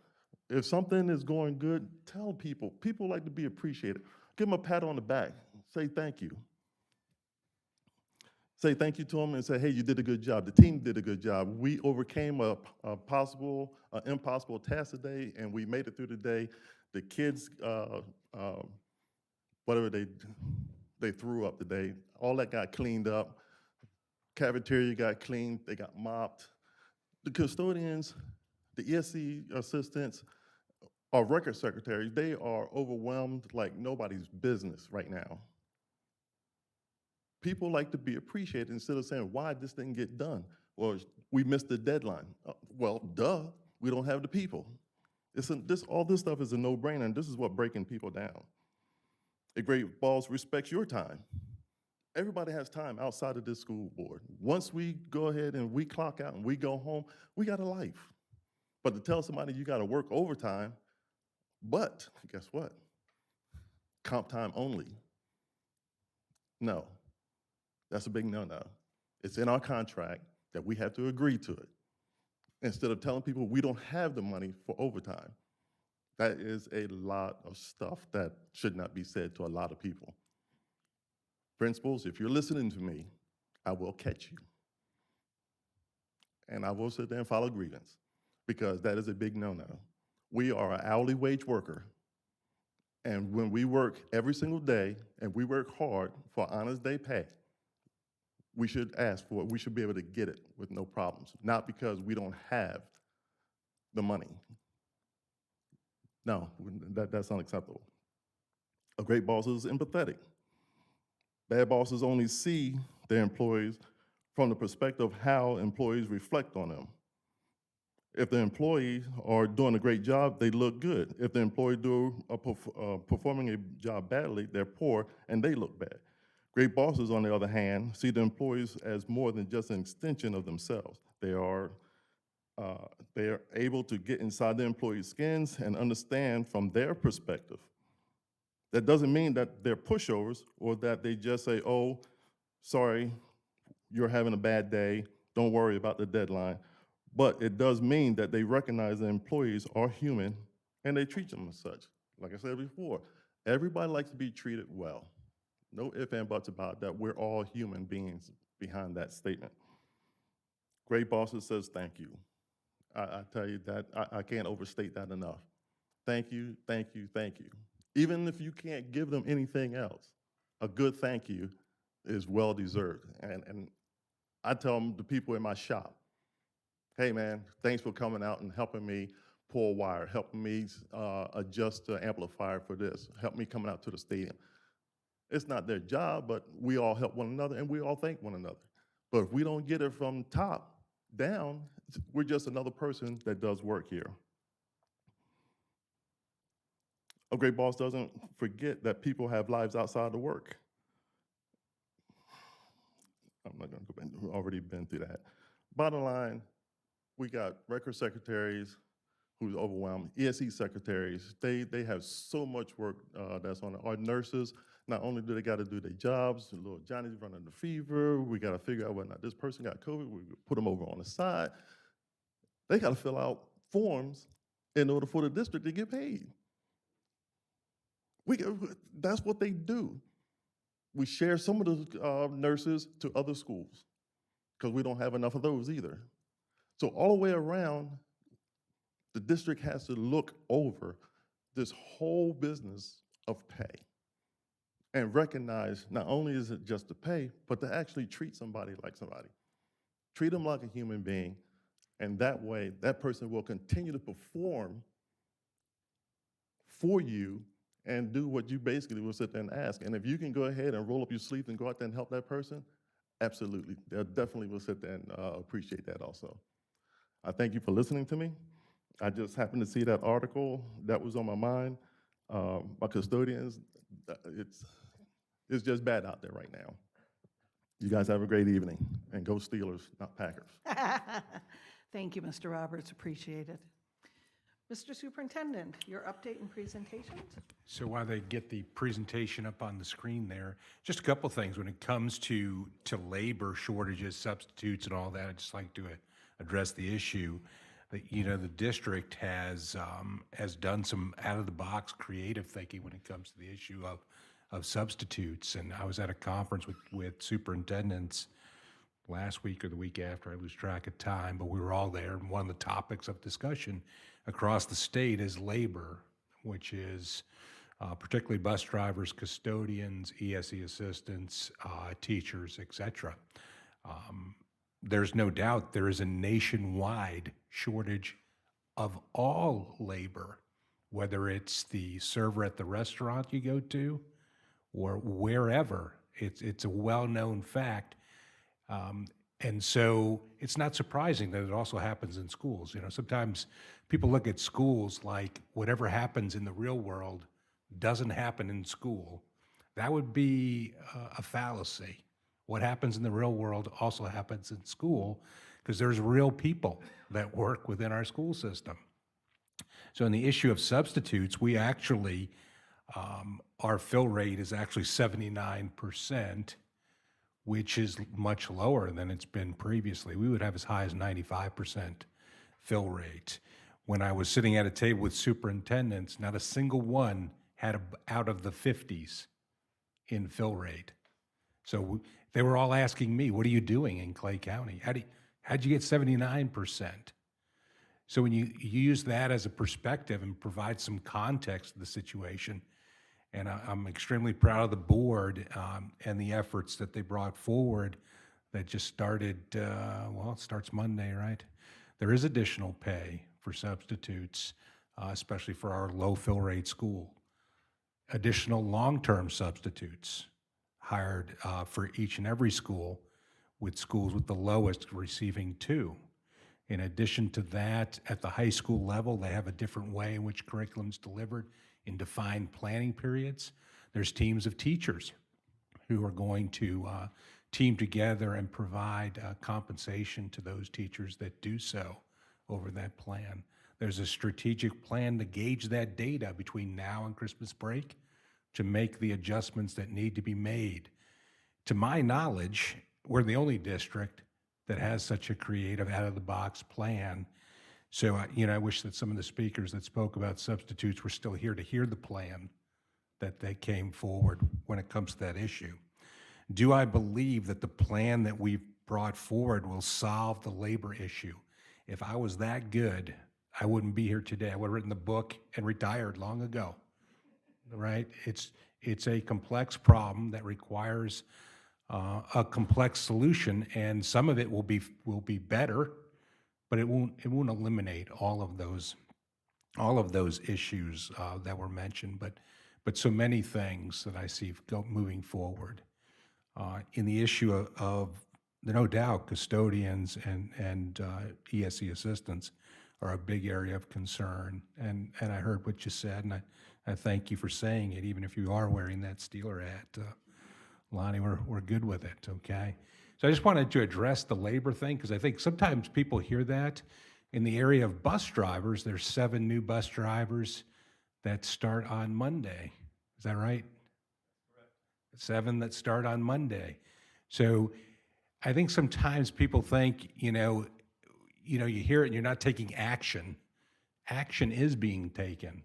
[SPEAKER 16] If something is going good, tell people. People like to be appreciated. Give them a pat on the back. Say thank you. Say thank you to them and say, hey, you did a good job. The team did a good job. We overcame an impossible task today, and we made it through the day. The kids, whatever they threw up today, all that got cleaned up. Cafeteria got cleaned, they got mopped. The custodians, the ESC assistants, our record secretaries, they are overwhelmed like nobody's business right now. People like to be appreciated instead of saying, why this didn't get done? Or we missed the deadline. Well, duh, we don't have the people. All this stuff is a no-brainer, and this is what breaking people down. A great boss respects your time. Everybody has time outside of this school board. Once we go ahead and we clock out and we go home, we got a life. But to tell somebody you gotta work overtime, but guess what? Comp time only. No, that's a big no-no. It's in our contract that we have to agree to it. Instead of telling people we don't have the money for overtime. That is a lot of stuff that should not be said to a lot of people. Principals, if you're listening to me, I will catch you. And I will sit there and file a grievance because that is a big no-no. We are an hourly wage worker. And when we work every single day and we work hard for honest day pay, we should ask for it. We should be able to get it with no problems, not because we don't have the money. No, that's unacceptable. A great boss is empathetic. Bad bosses only see their employees from the perspective of how employees reflect on them. If the employees are doing a great job, they look good. If the employee performing a job badly, they're poor and they look bad. Great bosses, on the other hand, see the employees as more than just an extension of themselves. They are able to get inside the employees' skins and understand from their perspective. That doesn't mean that they're pushovers or that they just say, oh, sorry, you're having a bad day, don't worry about the deadline. But it does mean that they recognize that employees are human and they treat them as such. Like I said before, everybody likes to be treated well. No ifs and buts about that. We're all human beings behind that statement. Great bosses says thank you. I tell you that, I can't overstate that enough. Thank you, thank you, thank you. Even if you can't give them anything else, a good thank you is well deserved. And I tell them, the people in my shop, hey man, thanks for coming out and helping me pull wire, helping me adjust the amplifier for this, help me coming out to the stadium. It's not their job, but we all help one another and we all thank one another. But if we don't get it from top down, we're just another person that does work here. A great boss doesn't forget that people have lives outside of work. I'm not gonna go back, we've already been through that. Bottom line, we got record secretaries who's overwhelmed, ESE secretaries, they have so much work that's on it. Our nurses, not only do they gotta do their jobs, little Johnny's running the fever, we gotta figure out whether or not this person got COVID, we put them over on the side. They gotta fill out forms in order for the district to get paid. That's what they do. We share some of the nurses to other schools because we don't have enough of those either. So all the way around, the district has to look over this whole business of pay and recognize not only is it just the pay, but to actually treat somebody like somebody. Treat them like a human being, and that way, that person will continue to perform for you and do what you basically will sit there and ask. And if you can go ahead and roll up your sleeves and go out there and help that person, absolutely. They definitely will sit there and appreciate that also. I thank you for listening to me. I just happened to see that article that was on my mind. My custodians, it's just bad out there right now. You guys have a great evening, and go Steelers, not Packers.
[SPEAKER 2] Thank you, Mr. Roberts, appreciate it. Mr. Superintendent, your update and presentations?
[SPEAKER 17] So while they get the presentation up on the screen there, just a couple things. When it comes to labor shortages, substitutes and all that, I'd just like to address the issue that, you know, the district has done some out-of-the-box creative thinking when it comes to the issue of substitutes. And I was at a conference with superintendents last week or the week after, I lose track of time, but we were all there, and one of the topics of discussion across the state is labor, which is particularly bus drivers, custodians, ESE assistants, teachers, et cetera. There's no doubt there is a nationwide shortage of all labor, whether it's the server at the restaurant you go to or wherever. It's a well-known fact. And so it's not surprising that it also happens in schools. You know, sometimes people look at schools like whatever happens in the real world doesn't happen in school. That would be a fallacy. What happens in the real world also happens in school because there's real people that work within our school system. So in the issue of substitutes, we actually, our fill rate is actually 79%, which is much lower than it's been previously. We would have as high as 95% fill rate. When I was sitting at a table with superintendents, not a single one had out of the 50s in fill rate. So they were all asking me, what are you doing in Clay County? How'd you get 79%? So when you use that as a perspective and provide some context to the situation, And I'm extremely proud of the board and the efforts that they brought forward that just started, well, it starts Monday, right? There is additional pay for substitutes, especially for our low fill rate school. Additional long-term substitutes hired for each and every school, with schools with the lowest receiving 2. In addition to that, at the high school level, they have a different way in which curriculum's delivered in defined planning periods. There's teams of teachers who are going to team together and provide compensation to those teachers that do so over that plan. There's a strategic plan to gauge that data between now and Christmas break to make the adjustments that need to be made. To my knowledge, we're the only district that has such a creative, out-of-the-box plan. So, I wish that some of the speakers that spoke about substitutes were still here to hear the plan that they came forward when it comes to that issue. Do I believe that the plan that we've brought forward will solve the labor issue? If I was that good, I wouldn't be here today. I would have written the book and retired long ago, right? It's a complex problem that requires a complex solution, and some of it will be better, but it won't eliminate all of those issues that were mentioned. But so many things that I see moving forward. In the issue of no doubt, custodians and ESE assistants are a big area of concern. And I heard what you said, and I thank you for saying it, even if you are wearing that Steeler hat. Lonnie, we're good with it, okay? So I just wanted to address the labor thing, because I think sometimes people hear that. In the area of bus drivers, there's 7 new bus drivers that start on Monday. Is that right? 7 that start on Monday. So I think sometimes people think, you hear it and you're not taking action. Action is being taken.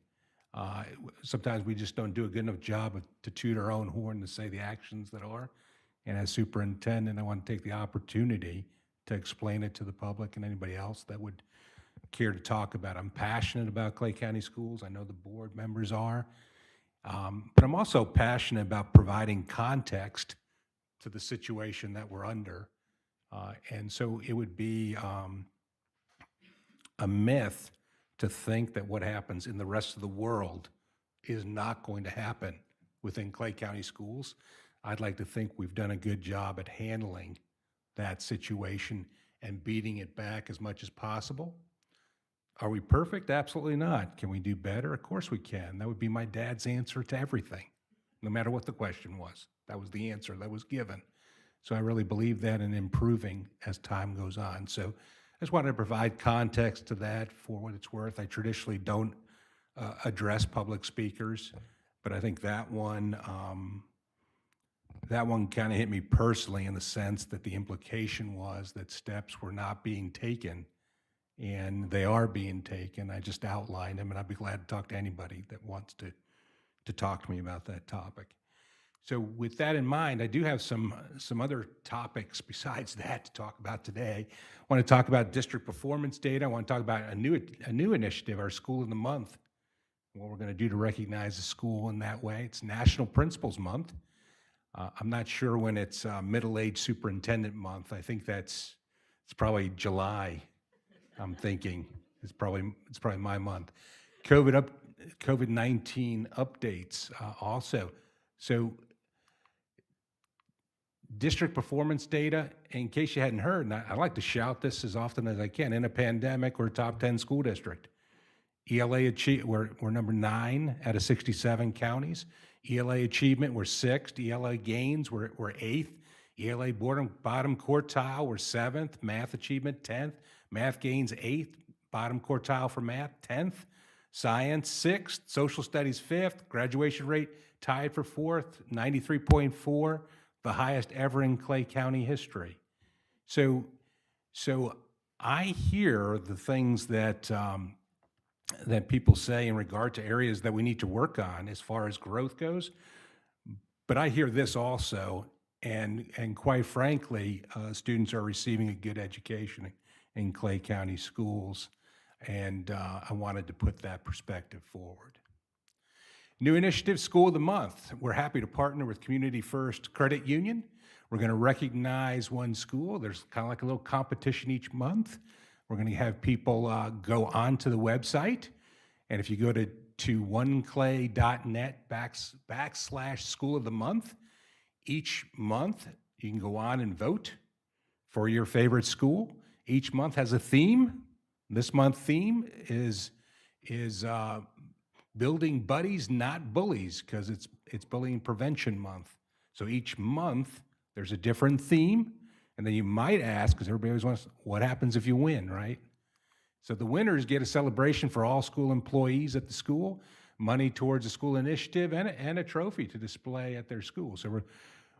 [SPEAKER 17] Sometimes we just don't do a good enough job to toot our own horn to say the actions that are. And as superintendent, I want to take the opportunity to explain it to the public and anybody else that would care to talk about it. I'm passionate about Clay County Schools. I know the board members are. But I'm also passionate about providing context to the situation that we're under. And so it would be a myth to think that what happens in the rest of the world is not going to happen within Clay County Schools. I'd like to think we've done a good job at handling that situation and beating it back as much as possible. Are we perfect? Absolutely not. Can we do better? Of course we can. That would be my dad's answer to everything, no matter what the question was. That was the answer that was given. So I really believe that in improving as time goes on. So I just wanted to provide context to that for what it's worth. I traditionally don't address public speakers, but I think that one kind of hit me personally in the sense that the implication was that steps were not being taken, and they are being taken. I just outlined them, and I'd be glad to talk to anybody that wants to talk to me about that topic. So with that in mind, I do have some other topics besides that to talk about today. I want to talk about district performance data. I want to talk about a new initiative, our School of the Month, what we're going to do to recognize the school in that way. It's National Principals Month. I'm not sure when it's Middle-Aged Superintendent Month. I think it's probably July. I'm thinking it's probably my month. COVID-19 updates also. So district performance data, in case you hadn't heard, and I like to shout this as often as I can, in a pandemic, we're a top 10 school district. ELA we're number 9 out of 67 counties. ELA achievement, we're 6th. ELA gains, we're 8th. ELA bottom quartile, we're 7th. Math achievement, 10th. Math gains, 8th. Bottom quartile for math, 10th. Science, 6th. Social studies, 5th. Graduation rate, tied for 4th, 93.4, the highest ever in Clay County history. So I hear the things that people say in regard to areas that we need to work on as far as growth goes, but I hear this also, and quite frankly, students are receiving a good education in Clay County schools, and I wanted to put that perspective forward. New initiative, School of the Month. We're happy to partner with Community First Credit Union. We're going to recognize one school. There's kind of like a little competition each month. We're going to have people go onto the website, and if you go to oneclay.net / School of the Month, each month you can go on and vote for your favorite school. Each month has a theme. This month's theme is Building Buddies, Not Bullies, because it's Bullying Prevention Month. So each month there's a different theme, and then you might ask, because everybody always wants, what happens if you win, right? So the winners get a celebration for all school employees at the school, money towards a school initiative, and a trophy to display at their school. So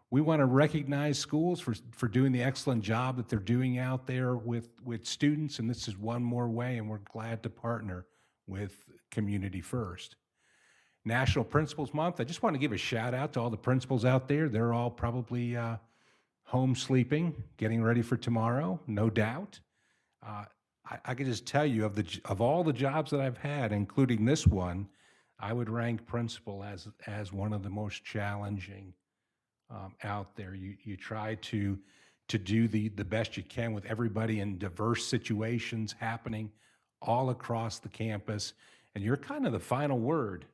[SPEAKER 17] we want to recognize schools for doing the excellent job that they're doing out there with students, and this is one more way, and we're glad to partner with Community First. National Principals Month, I just want to give a shout out to all the principals out there. They're all probably home sleeping, getting ready for tomorrow, no doubt. I can just tell you, of all the jobs that I've had, including this one, I would rank principal as one of the most challenging out there. You try to do the best you can with everybody in diverse situations happening all across the campus, and you're kind of the final word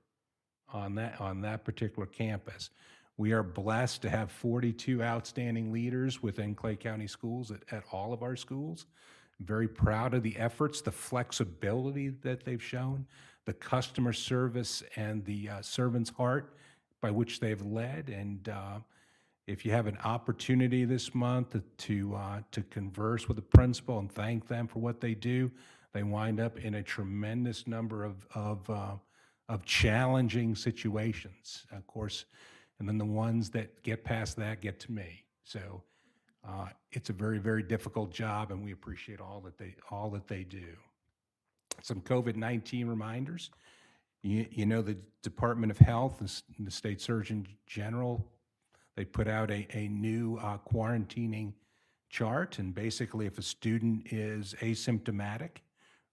[SPEAKER 17] on that particular campus. We are blessed to have 42 outstanding leaders within Clay County Schools at all of our schools. Very proud of the efforts, the flexibility that they've shown, the customer service and the servant's heart by which they've led. And if you have an opportunity this month to converse with the principal and thank them for what they do, they wind up in a tremendous number of challenging situations, of course, and then the ones that get past that get to me. So it's a very, very difficult job, and we appreciate all that they do. Some COVID-19 reminders. You know, the Department of Health and the State Surgeon General, they put out a new quarantining chart, and basically if a student is asymptomatic,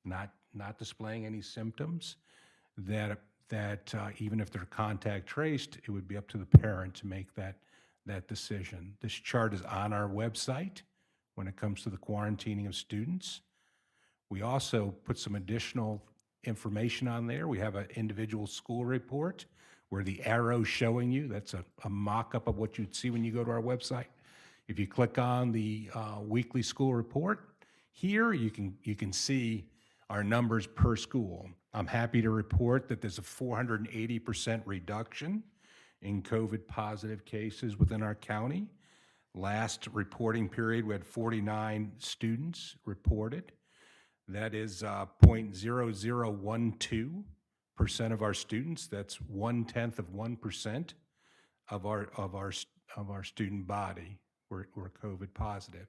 [SPEAKER 17] not displaying any symptoms, that even if they're contact traced, it would be up to the parent to make that decision. This chart is on our website when it comes to the quarantining of students. We also put some additional information on there. We have an individual school report where the arrow showing you, that's a mock-up of what you'd see when you go to our website. If you click on the weekly school report, here you can see our numbers per school. I'm happy to report that there's a 480% reduction in COVID-positive cases within our county. Last reporting period, we had 49 students reported. That is 0.0012% of our students. That's 0.1% of our student body were COVID positive.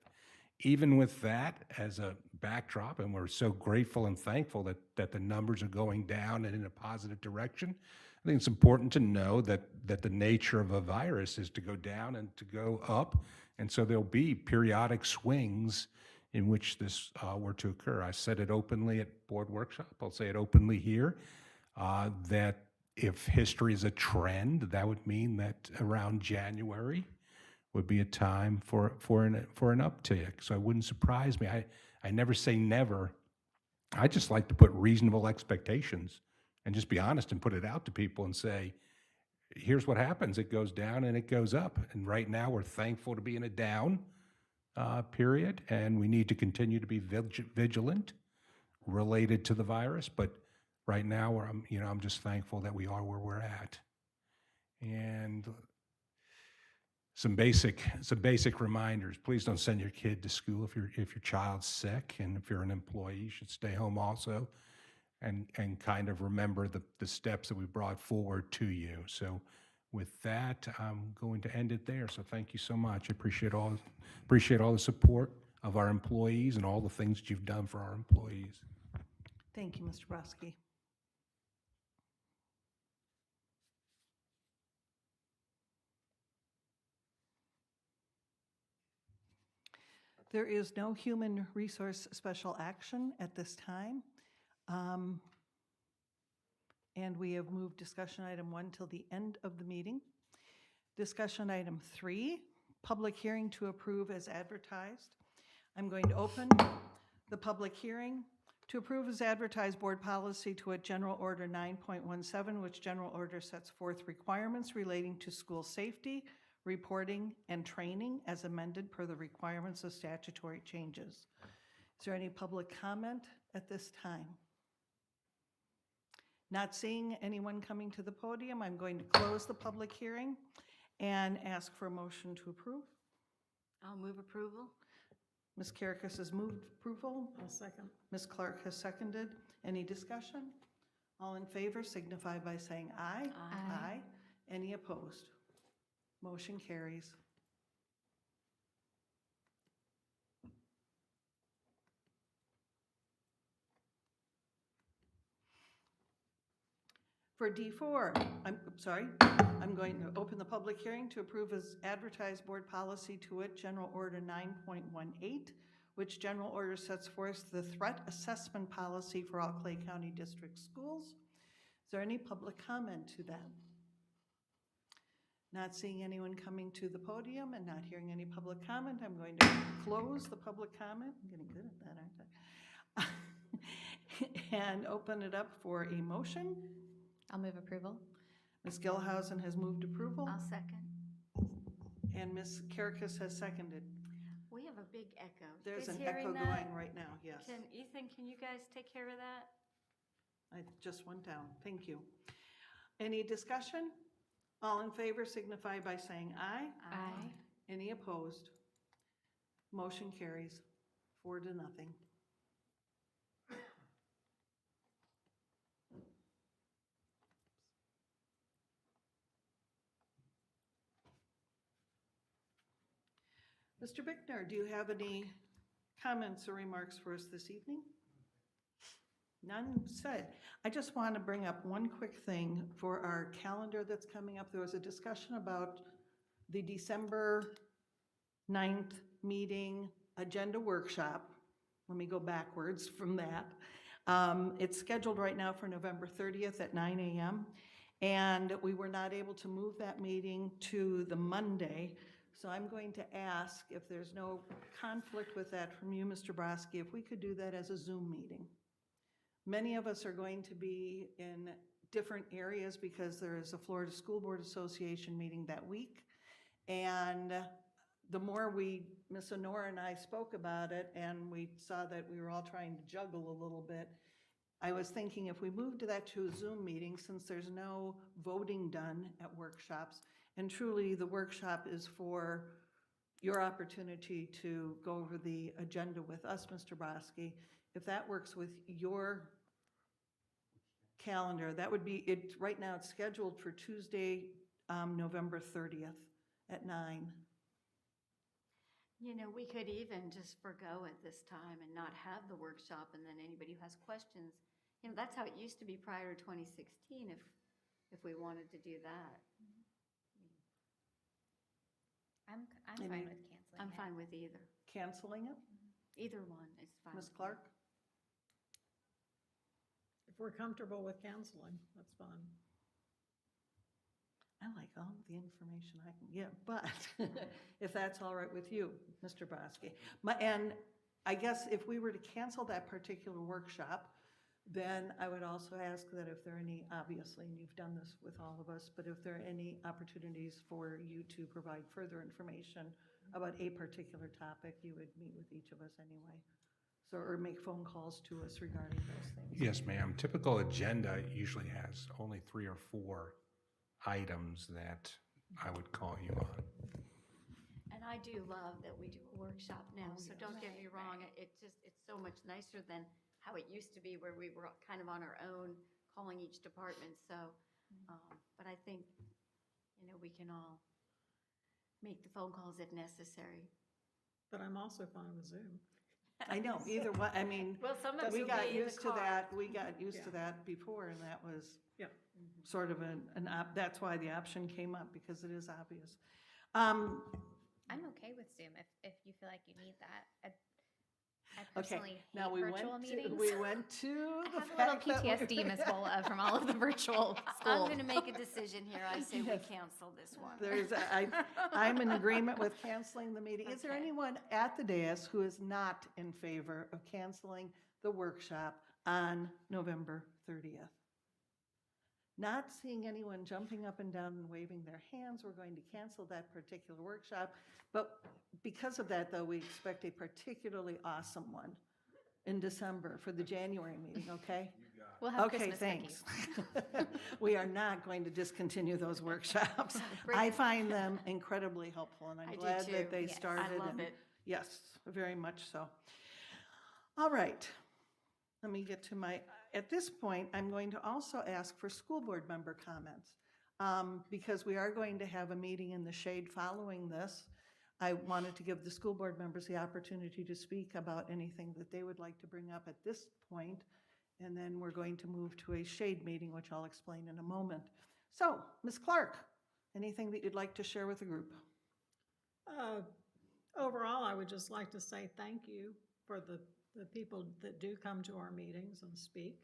[SPEAKER 17] Even with that as a backdrop, and we're so grateful and thankful that the numbers are going down and in a positive direction, I think it's important to know that the nature of a virus is to go down and to go up, and so there'll be periodic swings in which this were to occur. I said it openly at board workshop. I'll say it openly here, that if history is a trend, that would mean that around January would be a time for an uptick. So it wouldn't surprise me. I never say never. I just like to put reasonable expectations and just be honest and put it out to people and say, here's what happens. It goes down and it goes up. And right now we're thankful to be in a down period, and we need to continue to be vigilant related to the virus. But right now, I'm just thankful that we are where we're at. And some basic reminders. Please don't send your kid to school if your child's sick, and if you're an employee, you should stay home also, and kind of remember the steps that we brought forward to you. So with that, I'm going to end it there. So thank you so much. I appreciate all the support of our employees and all the things that you've done for our employees.
[SPEAKER 2] Thank you, Mr. Broski. There is no human resource special action at this time. and we have moved discussion item 1 till the end of the meeting. Discussion item 3, public hearing to approve as advertised. I'm going to open the public hearing to approve as advertised board policy to wit General Order 9.17, which general order sets forth requirements relating to school safety, reporting, and training as amended per the requirements of statutory changes. Is there any public comment at this time? Not seeing anyone coming to the podium, I'm going to close the public hearing and ask for a motion to approve.
[SPEAKER 14] I'll move approval.
[SPEAKER 2] Ms. Karakis has moved approval.
[SPEAKER 13] I'll second.
[SPEAKER 2] Ms. Clark has seconded. Any discussion? All in favor signify by saying aye.
[SPEAKER 14] Aye.
[SPEAKER 2] Any opposed? Motion carries. For D4, I'm going to open the public hearing to approve as advertised board policy to wit General Order 9.18, which general order sets forth the threat assessment policy for all Clay County District schools. Is there any public comment to that? Not seeing anyone coming to the podium and not hearing any public comment, I'm going to close the public comment. I'm getting good at that, aren't I? And open it up for a motion.
[SPEAKER 5] I'll move approval.
[SPEAKER 2] Ms. Gilhousen has moved approval,
[SPEAKER 14] I'll second.
[SPEAKER 2] and Ms. Karakis has seconded.
[SPEAKER 14] We have a big echo. You
[SPEAKER 2] There's
[SPEAKER 14] guys
[SPEAKER 2] an
[SPEAKER 14] hearing
[SPEAKER 2] echo
[SPEAKER 14] that?
[SPEAKER 2] going right now, yes.
[SPEAKER 14] Ethan, can you guys take care of that?
[SPEAKER 2] I just went down, thank you. Any discussion? All in favor signify by saying aye.
[SPEAKER 5] Aye.
[SPEAKER 2] Any opposed? Motion carries 4-0. Mr. Bickner, do you have any comments or remarks for us this evening? None said. I just want to bring up one quick thing for our calendar that's coming up. There was a discussion about the December 9th meeting agenda workshop. Let me go backwards from that. It's scheduled right now for November 30th at 9 a.m. And we were not able to move that meeting to the Monday. So I'm going to ask, if there's no conflict with that from you, Mr. Broski, if we could do that as a Zoom meeting. Many of us are going to be in different areas because there is a Florida School Board Association meeting that week. And the more Ms. Honora and I spoke about it, and we saw that we were all trying to juggle a little bit, I was thinking if we moved that to a Zoom meeting, since there's no voting done at workshops, and truly the workshop is for your opportunity to go over the agenda with us, Mr. Broski. If that works with your calendar, that would be it. Right now it's scheduled for Tuesday, November 30th at 9.
[SPEAKER 14] You know, we could even just forgo at this time and not have the workshop, and then anybody who has questions, you know, that's how it used to be prior to 2016 if we wanted to do that.
[SPEAKER 5] I'm
[SPEAKER 2] Any-
[SPEAKER 5] fine with canceling
[SPEAKER 14] I'm
[SPEAKER 5] it.
[SPEAKER 14] fine with either.
[SPEAKER 2] Canceling it?
[SPEAKER 14] Either one is fine.
[SPEAKER 2] Ms.
[SPEAKER 14] with me.
[SPEAKER 2] Clark?
[SPEAKER 13] If we're comfortable with canceling, that's fine.
[SPEAKER 2] I like all of the information I can get, but if that's all right with you, Mr. Broski. And I guess if we were to cancel that particular workshop, then I would also ask that if there are any, obviously, and you've done this with all of us, but if there are any opportunities for you to provide further information about a particular topic, you would meet with each of us anyway. So, or make phone calls to us regarding those things.
[SPEAKER 17] Yes, ma'am. Typical agenda usually has only 3 or 4 items that I would call you on.
[SPEAKER 14] And I do love that we do a workshop now, so don't get me wrong, it's so much nicer than how it used to be where we were kind of on our own, calling each department, so, but I think, you know, we can all make the phone calls if necessary.
[SPEAKER 13] But I'm also fine with Zoom.
[SPEAKER 2] I know, either one, I mean,
[SPEAKER 14] Well, some of us
[SPEAKER 2] we
[SPEAKER 14] will
[SPEAKER 2] got
[SPEAKER 14] be in the
[SPEAKER 2] used to
[SPEAKER 14] car.
[SPEAKER 2] that, we got used
[SPEAKER 13] Yeah.
[SPEAKER 2] to that before, and that was
[SPEAKER 13] Yeah.
[SPEAKER 2] sort of that's why the option came up, because it is obvious.
[SPEAKER 5] I'm okay with Zoom if you feel like you need that. I personally
[SPEAKER 2] now
[SPEAKER 5] hate
[SPEAKER 2] we
[SPEAKER 5] virtual
[SPEAKER 2] went
[SPEAKER 5] meetings.
[SPEAKER 2] we went to
[SPEAKER 5] I
[SPEAKER 2] the
[SPEAKER 5] have a little
[SPEAKER 2] fact that we're-
[SPEAKER 5] PTSD, Ms. Bola, from all of the virtual
[SPEAKER 14] I'm
[SPEAKER 5] school.
[SPEAKER 14] going to make a decision here. I say we
[SPEAKER 2] Yes.
[SPEAKER 14] cancel this one.
[SPEAKER 2] I'm in agreement with canceling the meeting. Is there
[SPEAKER 14] Okay.
[SPEAKER 2] anyone at the dais who is not in favor of canceling the workshop on November 30th? Not seeing anyone jumping up and down and waving their hands, we're going to cancel that particular workshop. But because of that, though, we expect a particularly awesome one in December for the January meeting, okay?
[SPEAKER 5] We'll have
[SPEAKER 2] Okay,
[SPEAKER 5] Christmas
[SPEAKER 2] thanks.
[SPEAKER 5] cookies.
[SPEAKER 2] We are not going to discontinue those workshops.
[SPEAKER 14] Bring
[SPEAKER 2] I
[SPEAKER 14] it.
[SPEAKER 2] find them incredibly helpful, and
[SPEAKER 14] I
[SPEAKER 2] I'm
[SPEAKER 14] do
[SPEAKER 2] glad
[SPEAKER 14] too.
[SPEAKER 2] that they
[SPEAKER 14] Yes, I
[SPEAKER 2] started.
[SPEAKER 14] love
[SPEAKER 2] and-
[SPEAKER 14] it.
[SPEAKER 2] Yes, very much so. All right, let me get to at this point, I'm going to also ask for school board member comments. Because we are going to have a meeting in the shade following this. I wanted to give the school board members the opportunity to speak about anything that they would like to bring up at this point, and then we're going to move to a shade meeting, which I'll explain in a moment. So, Ms. Clark, anything that you'd like to share with the group?
[SPEAKER 18] Overall, I would just like to say thank you for the people that do come to our meetings and speak,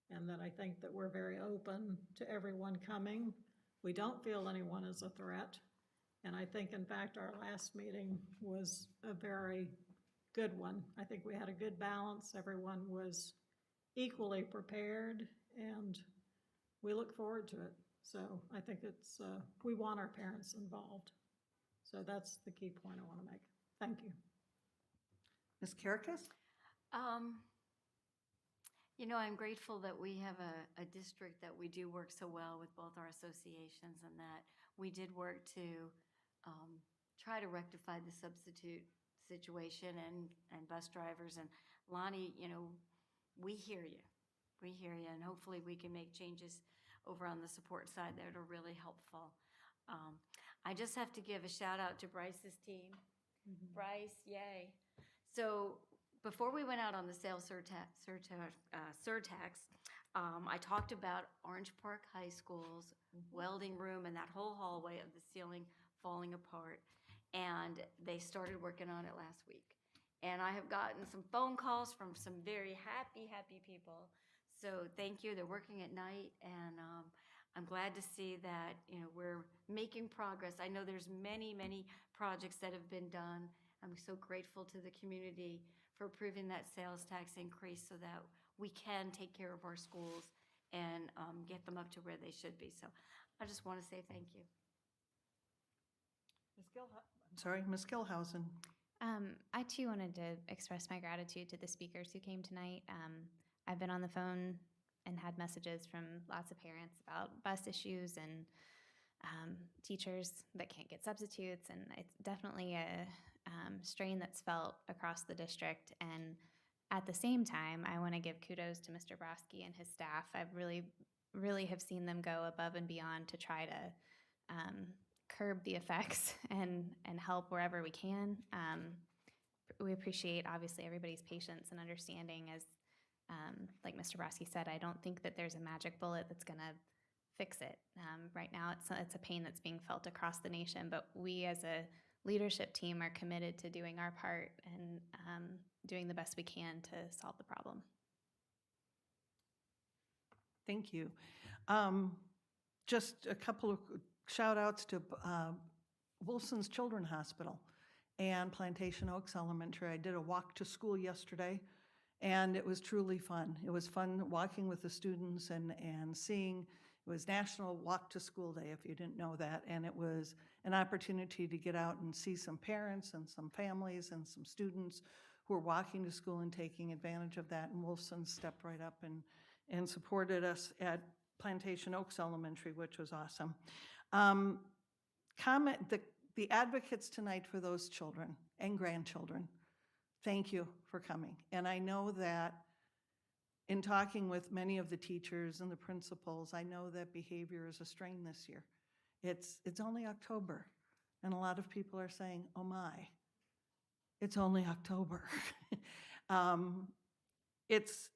[SPEAKER 18] and that I think that we're very open to everyone coming. We don't feel anyone is a threat, and I think, in fact, our last meeting was a very good one. I think we had a good balance. Everyone was equally prepared, and we look forward to it. So I think we want our parents involved. So that's the key point I want to make. Thank you.
[SPEAKER 2] Ms. Karakis?
[SPEAKER 14] I'm grateful that we have a district that we do work so well with both our associations, and that we did work to try to rectify the substitute situation and bus drivers. And Lonnie, we hear you. We hear you, and hopefully we can make changes over on the support side that are really helpful. I just have to give a shout out to Bryce's team. Bryce, yay. So before we went out on the sales surtax, I talked about Orange Park High School's welding room and that whole hallway of the ceiling falling apart. And they started working on it last week. And I have gotten some phone calls from some very happy people. So thank you. They're working at night, and I'm glad to see that we're making progress. I know there's many projects that have been done. I'm so grateful to the community for approving that sales tax increase so that we can take care of our schools and get them up to where they should be. So I just want to say thank you.
[SPEAKER 2] Ms. Gilhausen.
[SPEAKER 5] I too wanted to express my gratitude to the speakers who came tonight. I've been on the phone and had messages from lots of parents about bus issues and teachers that can't get substitutes, and it's definitely a strain that's felt across the district. And at the same time, I want to give kudos to Mr. Broski and his staff. I've really have seen them go above and beyond to try to curb the effects and help wherever we can. We appreciate, obviously, everybody's patience and understanding. As like Mr. Broski said, I don't think that there's a magic bullet that's going to fix it. Right now, it's a pain that's being felt across the nation, but we as a leadership team are committed to doing our part and doing the best we can to solve the problem.
[SPEAKER 2] Thank you. Just a couple of shout outs to Wilson's Children's Hospital and Plantation Oaks Elementary. I did a walk to school yesterday, and it was truly fun. It was fun walking with the students and seeing. It was National Walk to School Day, if you didn't know that, and it was an opportunity to get out and see some parents and some families and some students who are walking to school and taking advantage of that. And Wolfson stepped right up and supported us at Plantation Oaks Elementary, which was awesome. The advocates tonight for those children and grandchildren, thank you for coming. And I know that in talking with many of the teachers and the principals, I know that behavior is a strain this year. It's only October, and a lot of people are saying, oh my, it's only October. It's,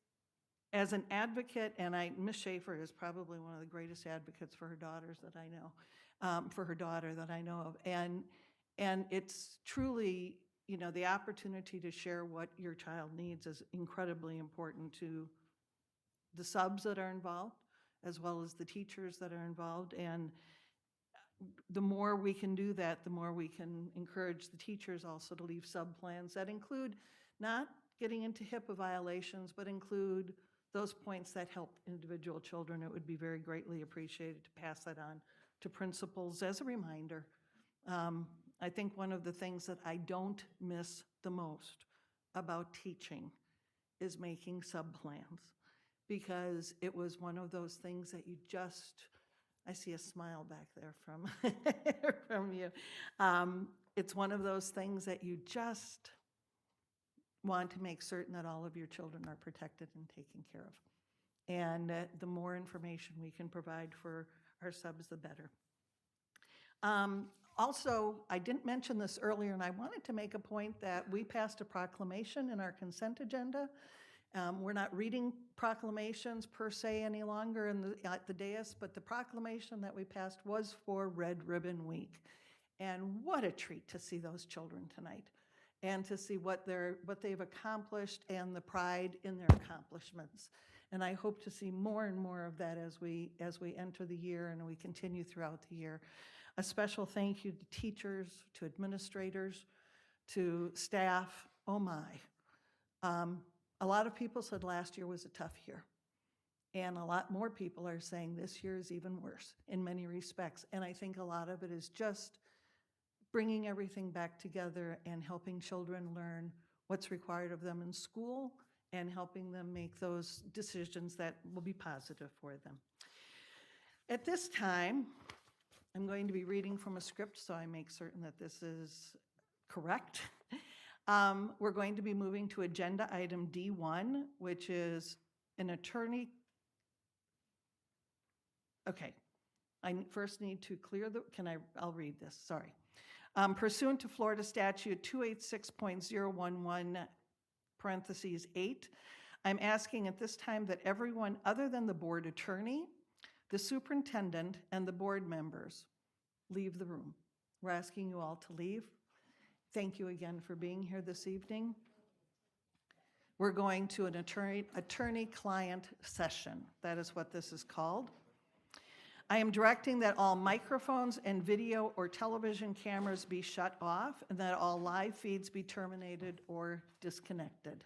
[SPEAKER 2] as an advocate, and Ms. Schaefer is probably one of the greatest advocates for her daughters that I know, for her daughter that I know of, and it's truly, you know, the opportunity to share what your child needs is incredibly important to the subs that are involved, as well as the teachers that are involved. And the more we can do that, the more we can encourage the teachers also to leave sub-plans that include not getting into HIPAA violations, but include those points that help individual children. It would be very greatly appreciated to pass that on to principals as a reminder. I think one of the things that I don't miss the most about teaching is making sub-plans, because it was one of those things that you just, I see a smile back there from, from you. It's one of those things that you just want to make certain that all of your children are protected and taken care of. And the more information we can provide for our subs, the better. Also, I didn't mention this earlier, and I wanted to make a point that we passed a proclamation in our consent agenda. We're not reading proclamations per se any longer at the dais, but the proclamation that we passed was for Red Ribbon Week. And what a treat to see those children tonight, and to see what they've accomplished and the pride in their accomplishments. And I hope to see more and more of that as we enter the year and we continue throughout the year. A special thank you to teachers, to administrators, to staff. Oh my. A lot of people said last year was a tough year. And a lot more people are saying this year is even worse in many respects. And I think a lot of it is just bringing everything back together and helping children learn what's required of them in school and helping them make those decisions that will be positive for them. At this time, I'm going to be reading from a script, so I make certain that this is correct. We're going to be moving to agenda item D1, which is an attorney. Okay, I first need to clear the, I'll read this, sorry. Pursuant to Florida Statute 286.011, parentheses 8, I'm asking at this time that everyone other than the board attorney, the superintendent, and the board members leave the room. We're asking you all to leave. Thank you again for being here this evening. We're going to an attorney-client session. That is what this is called. I am directing that all microphones and video or television cameras be shut off and that all live feeds be terminated or disconnected.